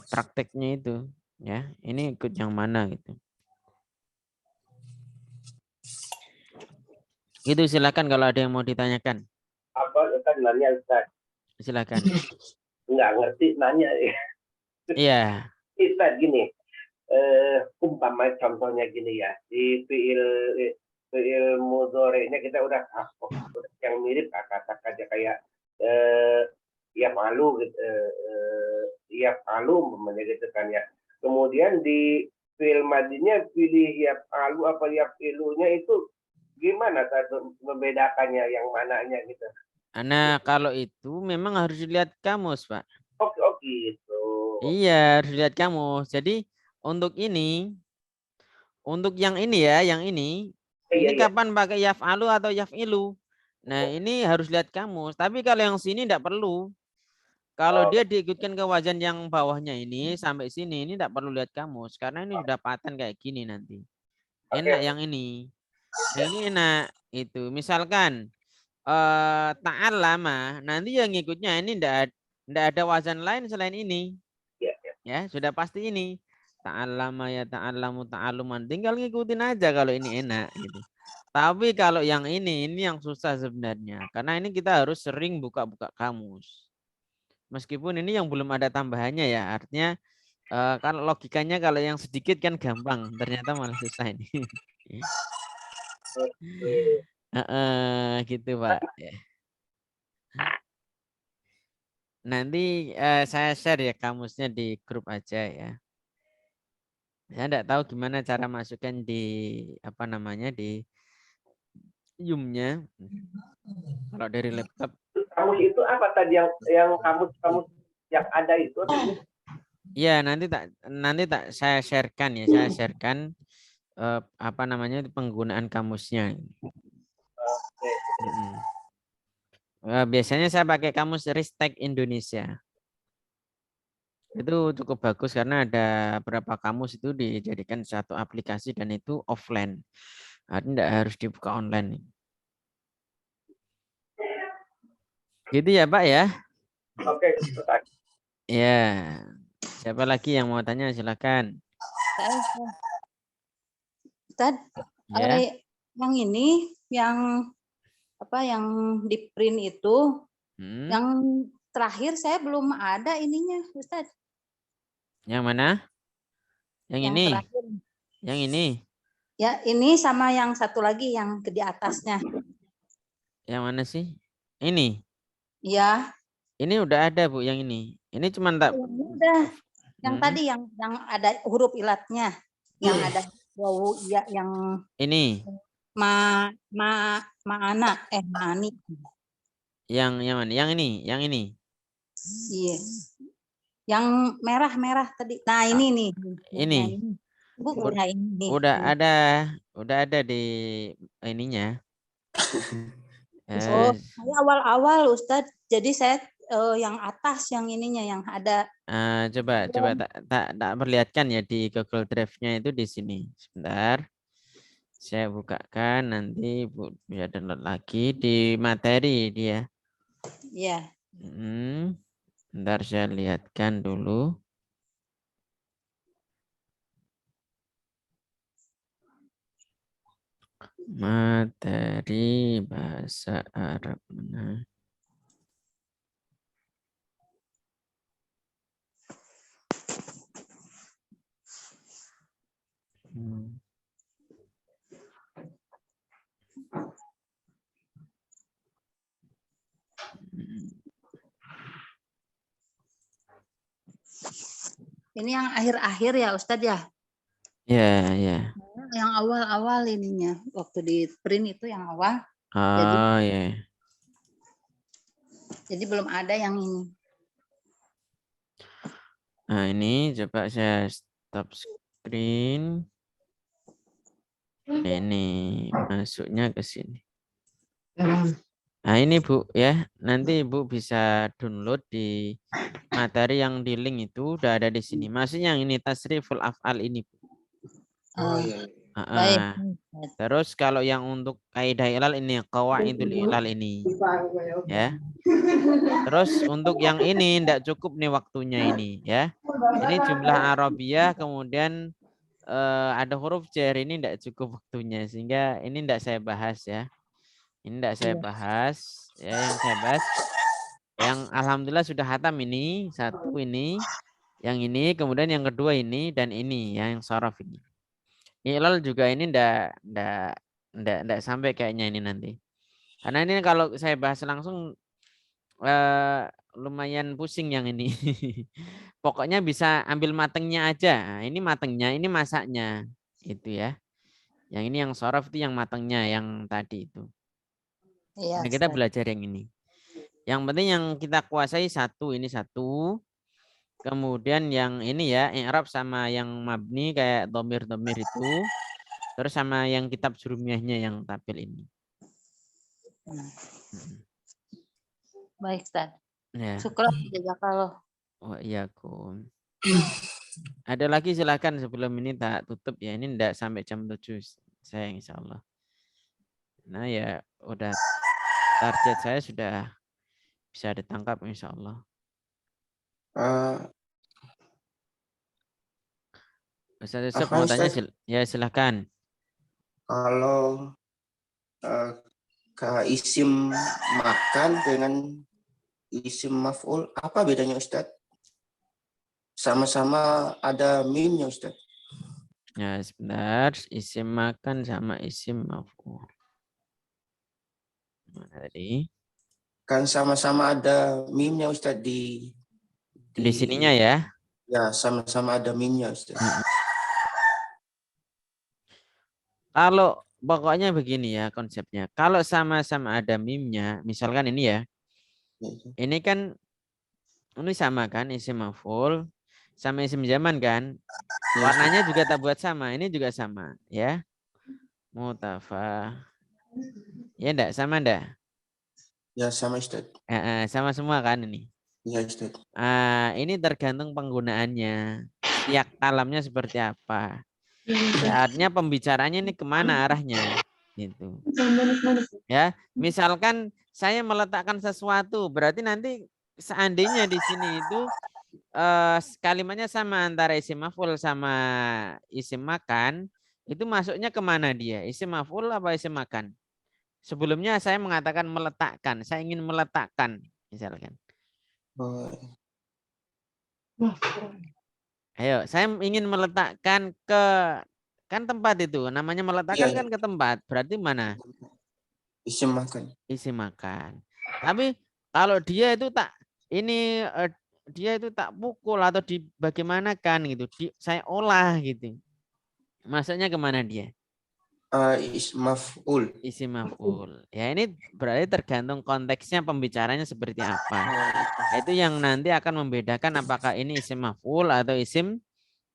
prakteknya itu. Ya, ini ikut yang mana gitu. Gitu silakan kalau ada yang mau ditanyakan. Apa kan nanya Ustaz? Silakan. Nggak ngerti nanya. Iya. Ustaz gini, umpama contohnya gini ya, di fiil mudhari'nya kita udah yang mirip kata aja kayak ya malu gitu, ya malu gitu kan ya. Kemudian di fiil madinya pilih ya malu apa ya filunya itu gimana membedakannya yang mananya gitu. Nah, kalau itu memang harus dilihat kamus, Pak. Oke, gitu. Iya, harus dilihat kamus. Jadi untuk yang ini ya, yang ini kapan pakai yaf'alu atau yaf'ilu? Nah, ini harus lihat kamus. Tapi kalau yang sini tidak perlu. Kalau dia diikutkan ke wajan yang bawahnya ini sampai sini, ini tidak perlu lihat kamus karena ini sudah paten kayak gini nanti. Enak yang ini. Yang ini enak itu. Misalkan ta'allama, nanti yang ngikutnya ini tidak ada wajan lain selain ini. Ya, sudah pasti ini. Ta'allama ya ta'allamu ta'alluman. Tinggal ngikutin aja kalau ini enak gitu. Tapi kalau yang ini yang susah sebenarnya. Karena ini kita harus sering buka-buka kamus. Meskipun ini yang belum ada tambahannya ya. Artinya kalau logikanya kalau yang sedikit kan gampang. Ternyata malah susah ini. Gitu Pak. Nanti saya share ya kamusnya di grup aja ya. Saya enggak tahu gimana cara masukkan di di Zoom-nya. Kalau dari laptop. Kamus itu apa tadi yang kamus yang ada itu? Iya, nanti tak saya sharekan ya. Saya sharekan penggunaan kamusnya. Biasanya saya pakai kamus Ristek Indonesia. Itu cukup bagus karena ada beberapa kamus itu dijadikan satu aplikasi dan itu offline. Artinya tidak harus dibuka online. Gitu ya Pak ya? Oke. Ya. Siapa lagi yang mau tanya silakan. Ustaz, Ya. Yang ini yang di print itu yang terakhir saya belum ada ininya Ustaz. Yang mana? Yang ini. Terakhir. Yang ini. Ya, ini sama yang satu lagi yang di atasnya. Yang mana sih? Ini. Ya. Ini udah ada Bu yang ini. Ini cuma tak. Yang udah. Yang tadi yang ada huruf ilatnya. Yang ada wawu ya yang Ini. ma'ani. Yang mana? Yang ini. Iya. Yang merah tadi. Nah, ini nih. Ini. Bukan ini. Udah ada di ininya. Oh, saya awal-awal Ustadz. Jadi saya yang atas yang ininya yang ada. Coba tak perlihatkan ya di Google Drive-nya itu di sini. Sebentar. Saya bukakan nanti Bu bisa download lagi di materi dia. Iya. Bentar saya lihatkan dulu. Materi bahasa Arab mana? Ini yang akhir-akhir ya Ustadz ya? Ya. Yang awal-awal ininya. Waktu di print itu yang awal. Ya. Jadi belum ada yang ini. Nah ini coba saya stop screen. Ini masuknya ke sini. Nah ini Bu ya, nanti Ibu bisa download di materi yang di link itu udah ada di sini. Maksudnya yang ini tasriful af'al ini Bu. Oh iya. Terus kalau yang untuk kaidah ilal ini qawaidul ilal ini ya. Terus untuk yang ini tidak cukup nih waktunya ini ya. Ini jumlah Arabiyah kemudian ada huruf jar ini tidak cukup waktunya sehingga ini tidak saya bahas ya. Ini tidak saya bahas ya, yang saya bahas yang alhamdulillah sudah hatam ini satu ini, yang ini kemudian yang kedua ini dan ini yang sorof ini. Ilal juga ini ndak sampai kayaknya ini nanti. Karena ini kalau saya bahas langsung lumayan pusing yang ini. Pokoknya bisa ambil matengnya aja. Nah, ini matengnya, ini masaknya. Itu ya. Yang ini yang sorof itu yang matengnya yang tadi itu. Iya, Nah, kita belajar yang ini. Yang penting yang kita kuasai satu, ini satu. Kemudian yang ini ya, i'rab sama yang mabni kayak domir-domir itu. Terus sama yang kitab jurumiyahnya yang tampil ini. Baik, Ustaz. Ya. Syukur jazakallah. Oh iya, Kum. Ada lagi silakan sebelum ini tak tutup ya. Ini enggak sampai jam 7 saya insya Allah. Nah ya udah target saya sudah bisa ditangkap insya Allah. Ustaz Yusuf mau tanya ya silakan. Kalau isim makan dengan isim maf'ul apa bedanya Ustaz? Sama-sama ada mimnya Ustaz. Ya sebentar, isim makan sama isim maf'ul. Mana tadi? Kan sama-sama ada mimnya Ustaz di sininya ya? Ya, sama-sama ada mimnya Ustaz. Kalau pokoknya begini ya konsepnya. Kalau sama-sama ada mimnya, misalkan ini ya. Ini kan ini sama kan isim maf'ul sama isim zaman kan? Warnanya juga tak buat sama. Ini juga sama ya. Mutafa. Ya enggak sama enggak? Ya sama Ustaz. Sama semua kan ini. Ya Ustaz. Ini tergantung penggunaannya. Siak kalamnya seperti apa. Artinya pembicaranya ini kemana arahnya, gitu. Ya, misalkan saya meletakkan sesuatu, berarti nanti seandainya di sini itu kalimatnya sama antara isim maf'ul sama isim makan, itu masuknya kemana dia? Isim maf'ul apa isim makan? Sebelumnya saya mengatakan meletakkan, saya ingin meletakkan, misalkan. Ayo, saya ingin meletakkan ke Kan tempat itu, namanya meletakkan Iya, kan ke tempat. Berarti mana? isim makan. Isim makan. Tapi kalau dia itu tak ini dia itu tak pukul atau dibagaimanakan gitu, saya olah gitu. Maksudnya kemana dia? Isim maf'ul. Isim maf'ul. Ya ini berarti tergantung konteksnya pembicaranya seperti apa. Itu yang nanti akan membedakan apakah ini isim maf'ul atau isim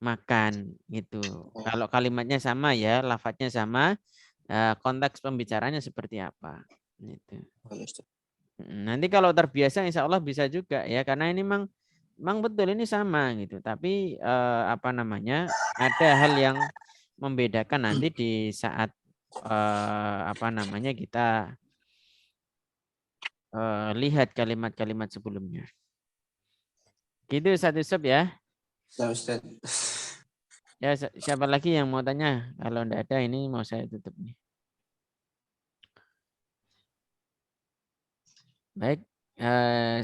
makan gitu. Kalau kalimatnya sama ya, lafadznya sama, konteks pembicaranya seperti apa. Gitu. Nanti kalau terbiasa insya Allah bisa juga ya, karena ini memang betul ini sama gitu. Tapi apa namanya, ada hal yang membedakan nanti di saat apa namanya kita lihat kalimat-kalimat sebelumnya. Gitu Ustaz Yusuf ya. Ya, Ustaz. Ya siapa lagi yang mau tanya? Kalau enggak ada ini mau saya tutup nih. Baik,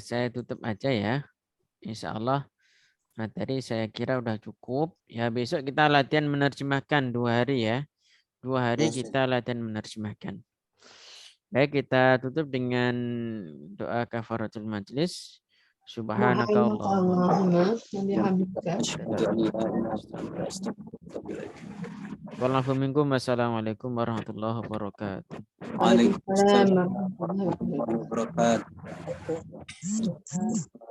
saya tutup aja ya. Insya Allah materi saya kira udah cukup. Ya besok kita latihan menerjemahkan 2 hari ya. 2 hari kita latihan menerjemahkan. Baik, kita tutup dengan doa kafaratul majlis. Subhanakallahumma Wassalamualaikum warahmatullahi wabarakatuh. Waalaikumsalam warahmatullahi wabarakatuh.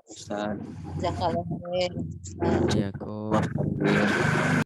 Ustaz. Jazakallah khair. Waalaikumsalam.